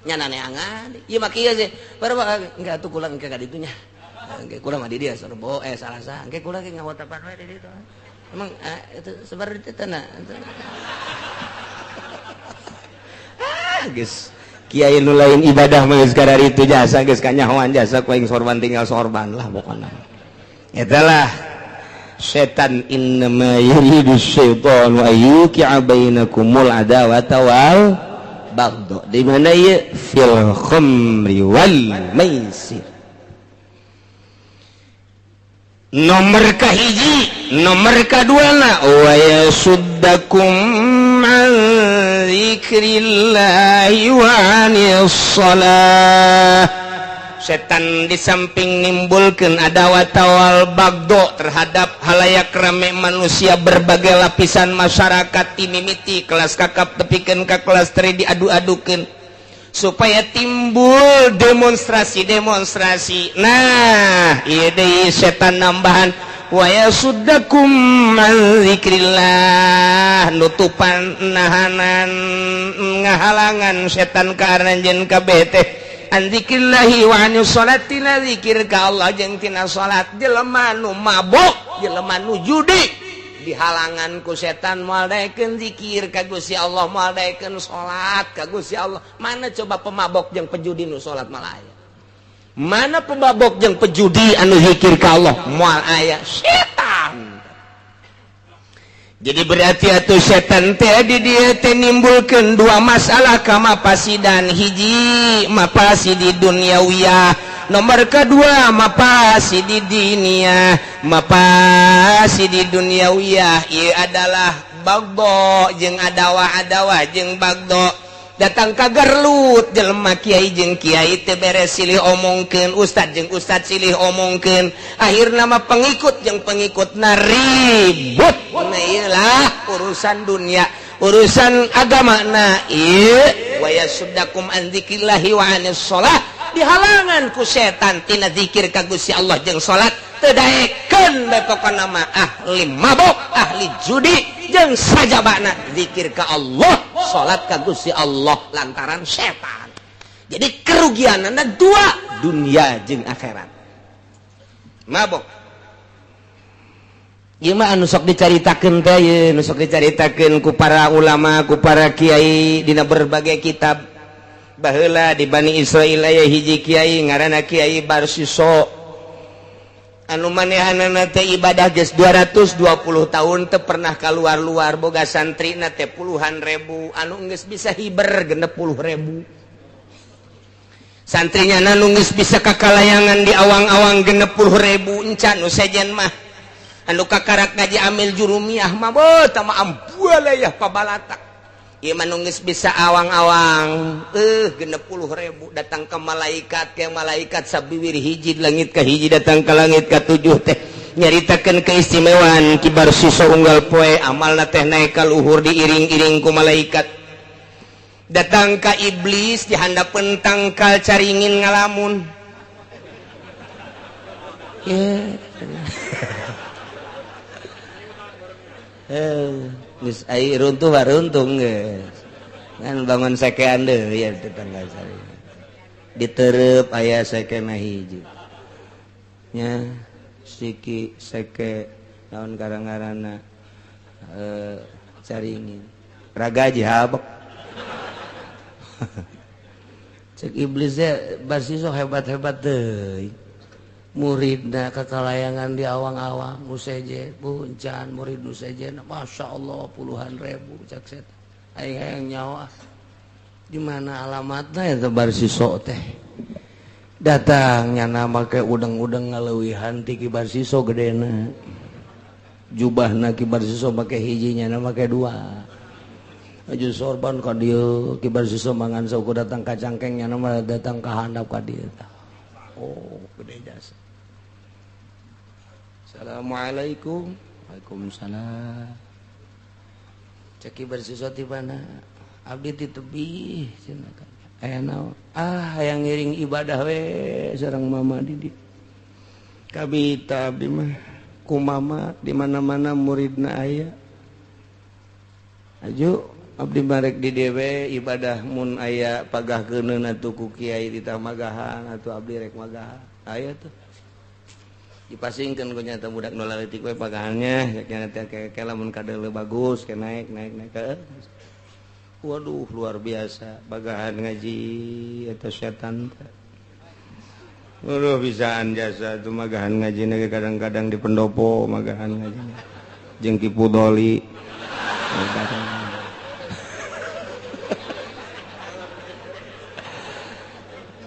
nyana neangan ieu mah kieu sih perbo engke atuh kula engke ka ditu nya engke kula mah di dieu serbo Salasa engke kula ge ngawotapan we di ditu emang itu sebar di tanah guys kiai nu lain ibadah mah geus karari itu jasa geus kanyahoan jasa ku aing sorban tinggal sorban lah pokona etalah setan innama yuridu syaitanu ayyuqi'a bainakumul adawata wal baghdha di mana ieu fil khamri wal maisir nomor kahiji nomor kaduana wa yasuddakum an dzikrillahi wa anis shalah setan di samping nimbulkeun adawat wal bagdo terhadap halayak rame manusia berbagai lapisan masyarakat timimiti kelas kakap tepikeun ka kelas teu diadu-adukeun supaya timbul demonstrasi nah ieu deui setan nambahan wa yasuddakum an dzikrillah nutupan nahanan ngahalangan setan ka aranjeun kabeh teh an dzikrillahi wa anis sholati na zikir ka Allah jeung tina salat jelema nu mabok jelema nu judi dihalangan ku setan moal daekeun zikir ka Gusti Allah moal daekeun salat ka Gusti Allah mana coba pemabok jeung pejudi nu salat moal aya mana pemabok jeung pejudi anu zikir ka Allah moal aya setan jadi berarti atuh setan teh di dieu teh nimbulkeun dua masalah ka mapasidan hiji mapasidi dunyawiyah nomor kedua mapasi di dunia mapasi di duniawiyah ieu adalah bagdo jeung adawa jeung bagdo datang ka garlut jelema kiai jeung kiai teu beres silih omongkeun ustad jeung ustad silih omongkeun akhirna mah pengikut jeung pengikutna ribut nah ieulah urusan dunia urusan agama na ieu wa yasuddakum an dzikrillahi wa anis shalah dihalangan ku setan tina zikir ka Gusti Allah jeung salat teu daekeun bae pokona mah ahli mabok ahli judi jeung sajabana zikir ka Allah salat ka Gusti Allah lantaran setan jadi kerugianna dua dunia jeung akhirat mabok ieu mah anu sok dicaritakeun teh ieu nu sok dicaritakeun ku para ulama ku para kiai dina berbagai kitab baheula di Bani Israil aya hiji kiai ngaranna Kiai Barsiso anu manehanana teh ibadah geus 220 tahun teu pernah kaluar-luar boga santrina teh puluhan ribu anu geus bisa hiber 60.000 santrinya anu geus bisa kakalayangan di awang-awang 60.000 encan nu sejen mah anu kakarak ngaji amil jurumiyah mah beuh tah mah ambualeuh pabalatak ieu mah nu geus bisa awang-awang 60.000 datang ke malaikat sabiwir hiji langit ka hiji datang ke langit ka 7 teh nyaritakeun keistimewaan Ki Barsiso unggal poe amalna teh naek ka luhur diiring-iring ku malaikat datang ka iblis dihandapeun tangkal caringin ngalamun geus ai runtuh waruntung geus ngan bangun sekean deui ya tetangga sari ditereup aya sekena hiji nya siki seke naon karangarana caringin raga jihabek cek iblis teh Barsiso hebat-hebat deui muridna kakalayangan di awang-awang nuseje buncan murid nuseje masya Allah puluhan ribu cak set aing nyawa di mana alamatnya ya tebar siso teh datangnya nama ke udeng-udeng ngalewihan ti kibar siso gedena jubahna kibar siso make hijinya nama make dua aju sorban ka dieu kibar siso mangan sauku datang ka cangkengnya nama datang ka handap ka dieu oh gede jasa. Assalamualaikum. Waalaikumsalam. Ceki bersusah di mana? Abdi di tebih cenah kan. Aya naon? Hayang ngiring ibadah we sareng mama di dieu. Kabita abdi mah ku mama di mana-mana muridna aya. Aju abdi marek di dieu we ibadah mun aya pagahkeunna atuh ku kiai di tamagahan atuh abdi rek magahan. Aya tuh. Dipasingkan ku nyata budak nu leutik we pagahannya nya teh lamun kadeuleu bagus ke naik ke waduh luar biasa bagahan ngaji eta setan teh waduh bisaan jasa tuh magahan ngajina kadang-kadang di pendopo magahan ngajina jeung Kipu Doli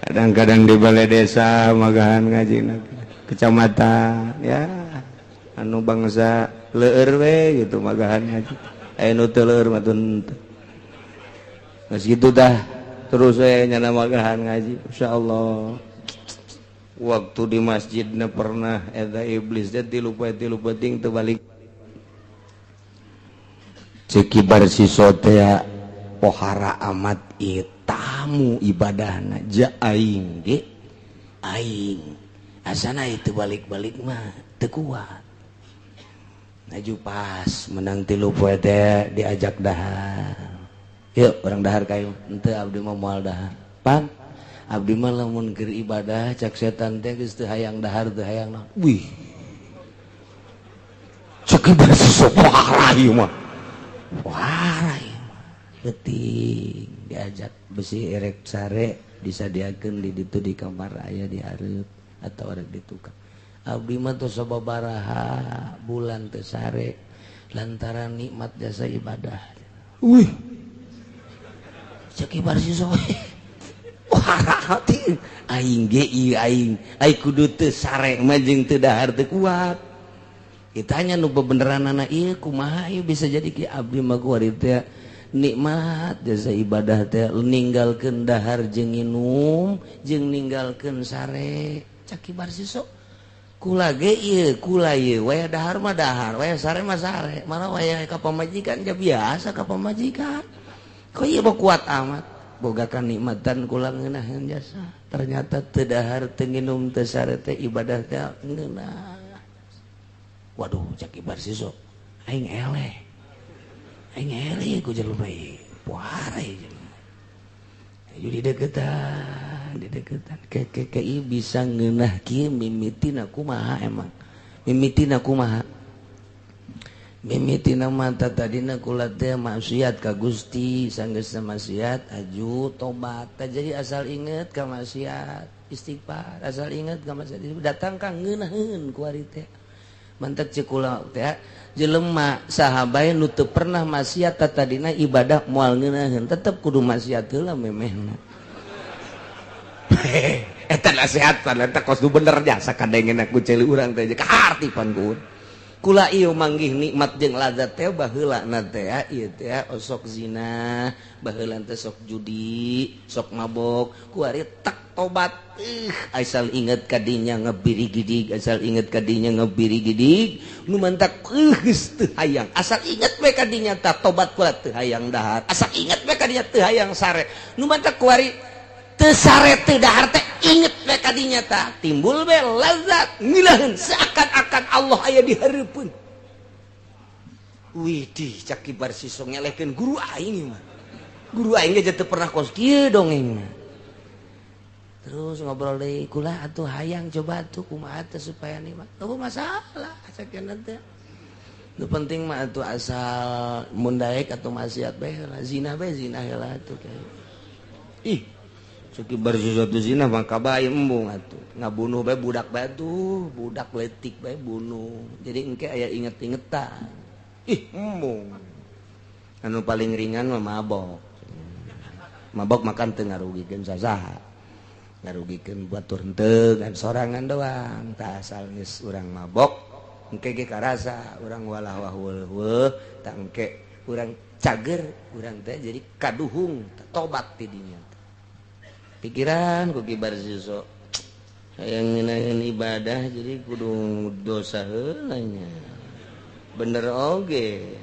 kadang-kadang di balai desa magahan ngajina kecamatan ya anu bangsa leueur we gitu magahan ngaji aya nu teu leueur mah tun geus kitu tah terus we nyana magahan ngaji insyaallah waktu di masjidna pernah eta iblis teh tilu penting teu balik ceuk kibar siso teh pohara amat ieu tamu ibadahna ja aing ge aing asana itu balik-balik mah teu kuat. Naju pas menang 3 poe teh diajak dahar. Yuk orang dahar kayu henteu abdi mah moal dahar. Pan abdi mah lamun keur ibadah cak setan teh geus teu hayang dahar teu hayang naon. Wih. Cek basiso parah ieu mah. Parah ieu mah. Leuting diajak besi erek sare disadiakeun di ditu di kamar aya di hareup atau ada di tukang abdi mah teu sababaraha bulan teu sare lantaran nikmat jasa ibadah. Wih cek ibar siso wah hati aing ge ieu aing kudu teu sare mah jeung teu dahar teu kuat kitanya nu bebeneranana ieu kumaha ieu bisa jadi ki abdi mah kuari teh nikmat jasa ibadah teh ninggalkeun dahar jeung nginum jeung ninggalkeun sare cak kibar siso kula ge ieu kula ieu waya dahar mah dahar waya sare mah sare mana waya ka pamajikan ja biasa ka pamajikan kok ieu mah kuat amat bogakan nikmatan kula ngeunaheun jasa ternyata teu dahar teu nginum teu sare teh ibadah teh ngeunah waduh cak kibar siso aing eleh ku jelema ieu puara ieu jadi deketan ke bisa ngeunah kieu mimitina kumaha emang mimitina kumaha mimitina mata tadina kula teh maksiat ka Gusti sanggeus maksiat aju tobat tah jadi asal inget ka maksiat istighfar asal inget ka maksiat datang ka ngeunaheun ku ari teh mantep ceuk kula teh jelema saha bae nu teu pernah maksiat tadina ibadah moal ngeunaheun tetep kudu maksiat heula memehna eta nasehatan eta kos nu bener jasa kadengeun aku ceuli urang teh kahartipan kuun kula ieu manggih nikmat jeung lazat teh baheulana teh ieu teh sok zina baheula teh sok judi sok mabok ku ari tak tobat asal inget kadinya ngebiri-gidig asal inget kadinya ngebiri-gidig nu mantak geus teu hayang asal inget we kadinya tah tobat kula teu hayang dahar asal inget we kadinya teu hayang sare nu mantak kuari teu sare teu dahar teh inget we kadinya tah timbul we lazat ngilaheun seakan-akan Allah aya di hareupeun widih cak kibar siso ngelehkeun guru aing mah guru aing ge teu pernah kos kieu dongeng mah terus ngobrol deui kula atuh hayang coba atuh kumaha teh supaya nikmat teu masalah sakeuna teh nu penting mah atuh asal mun daek atuh maksiat bae heula zina bae zina heula atuh ih Suatu zina maka bayi embung atuh ngabunuh bae budak batu budak letik bae bunuh jadi engke aya inget-ingetan embung anu paling ringan mah mabok makan teu ngarugikeun sasaha ngarugikeun batur henteu kan sorangan doang tah asal geus urang mabok engke ge karasa urang walah wah tah engke urang cager urang teh jadi kaduhung tobat ti dinya pikiran ku kibar siso hayang ngeunaheun ibadah jadi kudu dosa heula nya bener oge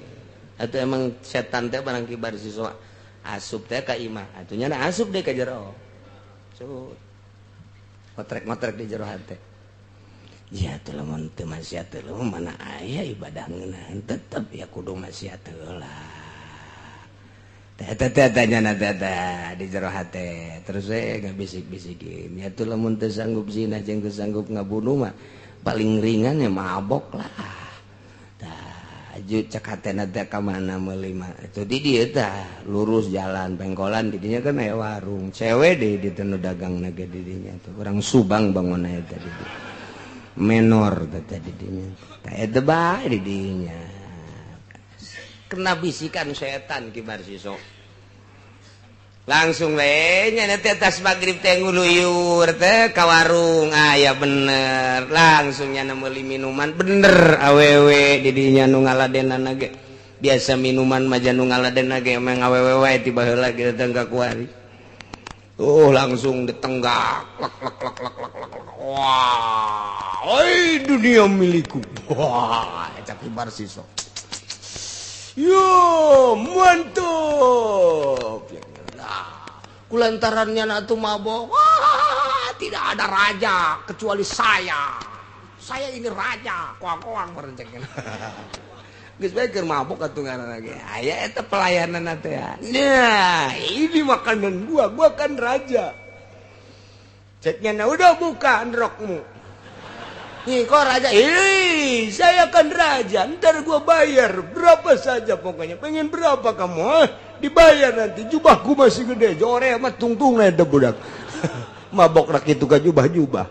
atuh emang setan teh barang kibar siso asup teh ka imah atuh nya asup deui ka jero cut motrek-motrek di jero hate ya teh lamun teu maksiat teh mana aya ibadah ngeunaheun tetep ya kudu maksiat heula tanya di jero hate terus nggak bisik-bisikin ya tuh lamun teu sanggup zina jeung teu sanggup ngabunuh mah paling ringan ya mabok lah tah aju cek hatena teh ka mana meuli mah itu di dieu tah lurus jalan pengkolan di dinya kan aya warung cewek deui di teu dagangna ge di dinya tuh urang Subang bangun aya tadi menor teh di dinya tah eta bae di dinya kena bisikan setan kibar siso langsung we nya teh tas magrib teh nguluyur teh ka warung aya bener langsung nya meuli minuman bener awewe di dinya nu ngaladenana ge biasa minuman mah nu ngaladenna ge emang awewe wae tiba heula ge datang ka kuari langsung ditenggak lek wah oi dunia milikku wah eta kibar siso yo mantap kulantarannya atuh mabok wah tidak ada raja kecuali saya ini raja koang merencekeun geus bae keur mabok atuh ngaranna ge aya eta pelayananna teh nah ini makanan gua kan raja ceknya udah buka rokmu nih kok raja, saya kan raja, ntar gua bayar berapa saja pokoknya, pengen berapa kamu, dibayar nanti, jubahku masih gede, jore amat tungtung ada budak, mabok rak itu ke jubah,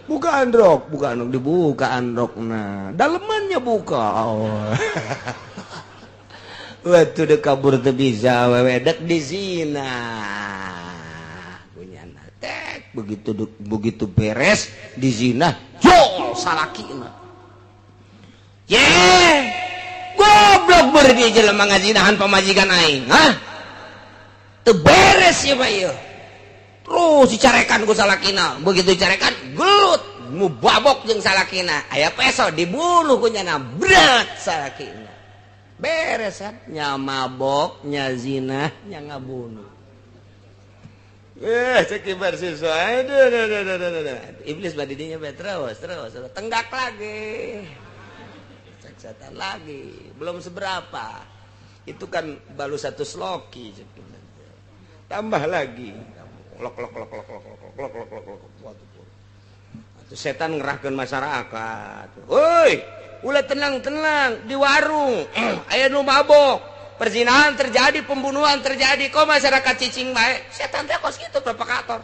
buka androk, dibuka androk, nah, dalemannya buka, waktu dek kabur teu bisa, wedek di zina. Begitu beres di zina jol salakina goblok beur di jelema ngazinahan pamajikan aing teu beres ya Pak ieu terus dicarekan ku salakina begitu dicarekan gelut mubabok jeung salakina aya peso dibunuh ku nyana bret salakina beres kan nya mabok nya zina nya ngabunuh cek kibar siswa aduh iblis badidinya terus tenggak lagi cek setan lagi belum seberapa itu kan baru satu sloki tambah lagi lok itu setan ngerahkeun masyarakat woi ulah tenang di warung aya nu mabok perzinahan terjadi, pembunuhan terjadi, kok masyarakat cicing baik, setan teh kos gitu provokator.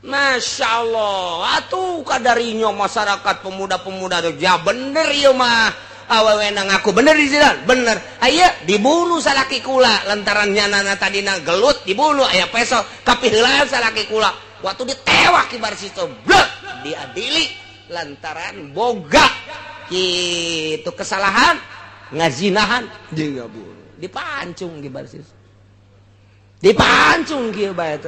Masya Allah, atuh kadarinya masyarakat pemuda-pemuda tuh, ya bener ya mah, awewe ngaku bener di sini, bener. Aya dibunuh salaki kula, lantaran nyanana tadina gelut dibunuh, aya peso, kapiheulahan salaki kula, waktu ditewak kibar situ, blek diadili, lantaran boga, gitu kesalahan. Ngazinahan jeung ngabunuh dipancung kibar sis dipancung kieu bae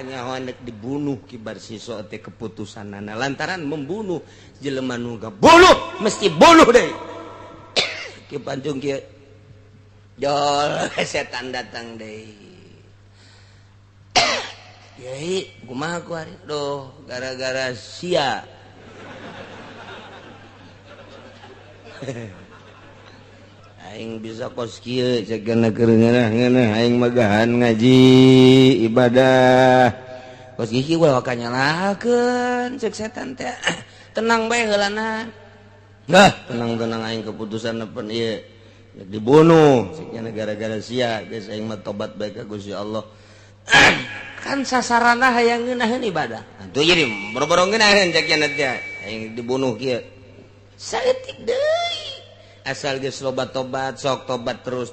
nyaho nek dibunuh kibar siswa teh keputusanana lantaran membunuh jelema nu bunuh mesti bunuh deui kieu pancung kieu jol setan datang deui Yai kumaha ku ari doh gara-gara sia aing bisa kos kieu ceukna keur ngeunah aing magahan ngaji ibadah kos kieu ulah kanyalakeun ceuk setan teh tenang bae heulana tenang aing keputusan nepen ieu dibunuh gara-gara sia geus aing mah tobat bae ka Gusti Allah. Kan sasarana hayang ngeunaheun ibadah. Atuh jadi boro-boro ngeunaheun cek cenah teh aing dibunuh kieu. Saeutik deui. Asal geus loba tobat, sok tobat terus.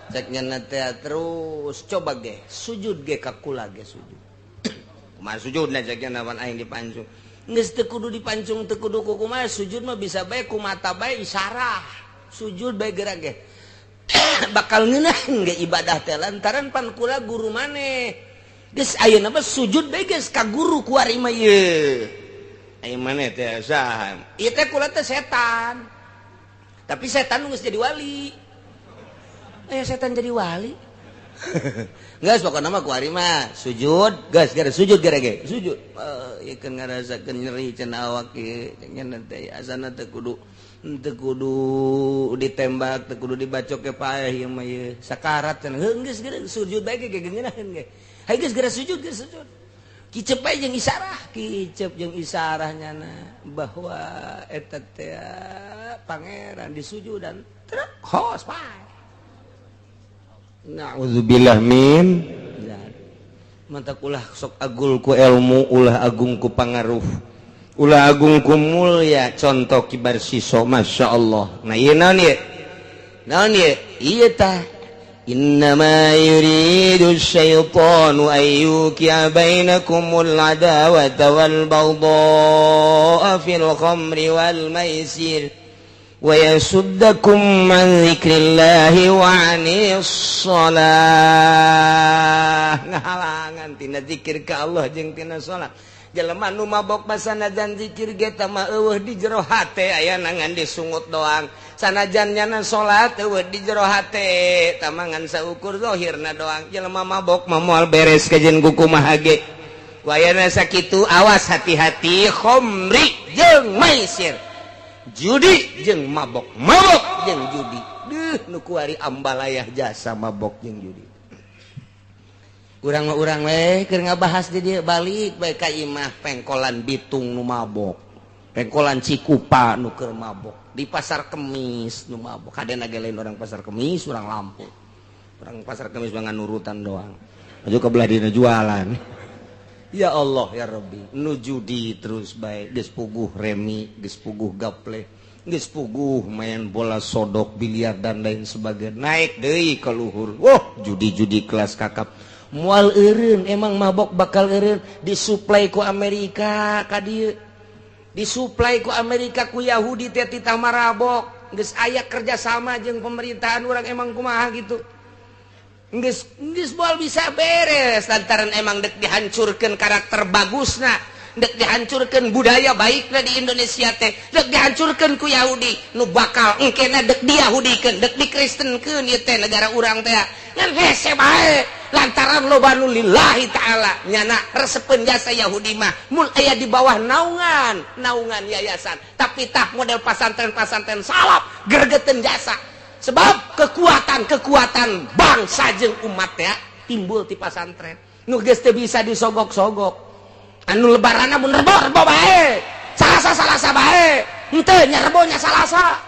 Cek cenah teh terus coba ge sujud ge ka kula ge sujud. Kumaha sujudna cek cenah naon aing dipancung. Geus teu kudu dipancung teu kudu kumaha sujud mah bisa bae ku mata bae isyarah. Sujud bae gerak ge. Bakal ngeunaheun ge ibadah teh lantaran pan kula guru maneh. Geus ayeuna mah sujud bae geus ka guru ku ari mah ye. Ayeuna maneh teh saha? Ieu teh kula teh setan. Tapi setan geus jadi wali. Aya setan jadi wali. Geus pokona mah ku ari mah sujud, geus gara sujud gara ge. Sujud. Ieu kan ngarasakeun nyeri cenah awak ieu. Cenah teh asana teu kudu ditembak, teu kudu dibacok ke paeh ieu mah ieu. Sakarat cenah. Geus gara sujud bae ge ngeunaheun ge. Hayu geus gara sujud geus sujud. Kicep bae jeung isarah, kicep jeung isarahnyana bahwa eta teh pangeran disujudan terus hos pae. Na'udzubillah min mantap ulah sok agul ku ilmu, ulah agung ku pangaruh, ulah agung ku mulya contoh kibar siso masyaallah. Nah ieu naon ieu? Naon ieu? Ieu tah innama yuridu syaitanu ayyuqi'a bainakumul adawata wal baghdha'a fil khamri wal maisir wa yasuddakum an dzikrillahi wa 'anis shalah. Ngahalangan tina zikir ka Allah jeung tina salat. Jelema nu mabok sanajan zikir ge tah mah eueuh di jero hate aya nangan disungut doang. Sanajan nyana salat eueuh di jero hate tah mah ngan saukur zahirna doang. Jelema mabok mah moal beres kajen kumaha ge. Wayana sakitu awas hati-hati khamri jeung maisir. Judi jeung mabok jeung judi. Nu kuari ambalayah jasa mabok jeung judi. Urang we keur ngabahas di dieu balik bae ka imah pengkolan Bitung nu mabok. Pengkolan Cikupa nu keur mabok. Di Pasar Kemis nu mabok. Kadena ge lain orang Pasar Kemis, urang Lampung. Orang Pasar Kemis mah nurutan doang. Maju ka belah dina jualan. Ya Allah ya Rabbi, nu judi terus baik, geus puguh remi, geus puguh gaple, geus puguh main bola sodok, biliar dan lain sebagainya. Naik deui ka luhur. Wah, judi-judi kelas kakap. Moal eureun emang mabok bakal eureun disuplai ku Amerika ka dieu. Disuplai ku Amerika ku Yahudi teh ti marabok. Geus aya kerjasama jeung pemerintahan urang emang kumaha gitu. Geus moal bisa beres lantaran emang dek dihancurkeun karakter bagusna, dek dihancurkeun budaya baikna di Indonesia teh, dek dihancurkeun ku Yahudi nu bakal engkena dek diyahudikeun, dek dikristenkeun ieu teh negara urang teh. Ngan hese bae lantaran loba nu lillahi taala nyana resepeun jasa Yahudi mah mun aya di bawah naungan yayasan, tapi tah model pasantren salap gergeteun jasa. Sebab kekuatan bangsa jeung umat ya timbul ti pasantren. Nu geus teu bisa disogok-sogok. Anu lebaranna mun rebo bae. Salasa bae. Henteu nya rebonya salasa.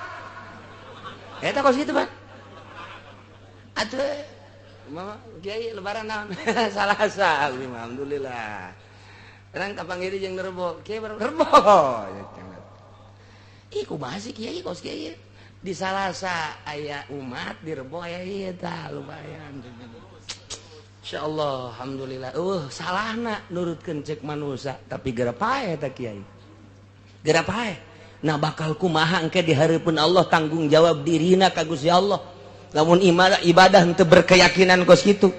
Eta kos kitu, Pak. Atuh mama kiai lebaran naon? Salasa, alhamdulillah. Terang kapanggiri jeung rebo. Kiai rebo. Ih kumaha sih kiai kos kiai? Di Salasa aya umat, di Rebo aya ieu tah lumayan. Insyaallah alhamdulillah. Salahna nurutkeun cek manusia, tapi gara pae tah kiai. Gara pae. Nah bakal kumaha engke di hareupeun Allah tanggung jawab dirina ka Gusti Allah. Lamun ibadah henteu berkeyakinan kos kitu.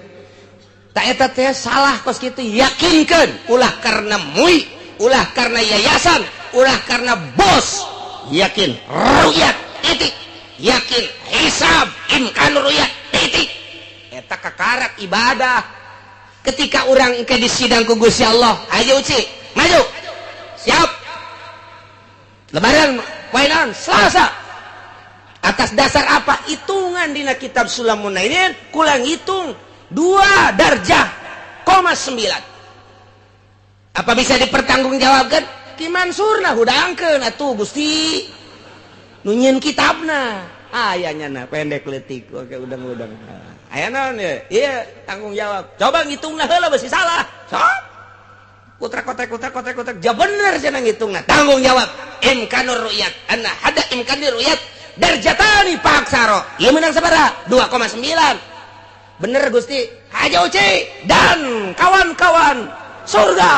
Ta eta teh salah kos kitu, yakinkeun ulah karena mui, ulah karena yayasan, ulah karena bos. Yakin ru'yat titik, yakin hisab imkan ruyat titik. Eta kakarak ibadah. Ketika orang ke di sidang ku Gusti Allah, ayo uci maju siap lebaran poenan Selasa. Atas dasar apa? Hitungan dina kitab Sulamun Nainin kulang hitung 2 darjah, 9. Apa bisa dipertanggungjawabkan? Ki Mansurna hudangkeun atuh Gusti. nunyin kitabna ayahnya nah pendek letik oke udang-udang aya naon ya iya tanggung jawab coba ngitungna heula besi salah sok kutek ja bener cenah ngitungna tanggung jawab imkanur ru'yat anna hada imkanir ru'yat darjatani paksaro ieu menang sabaraha 2,9 bener Gusti Haji Uci dan kawan-kawan surga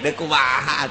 deuk kumaha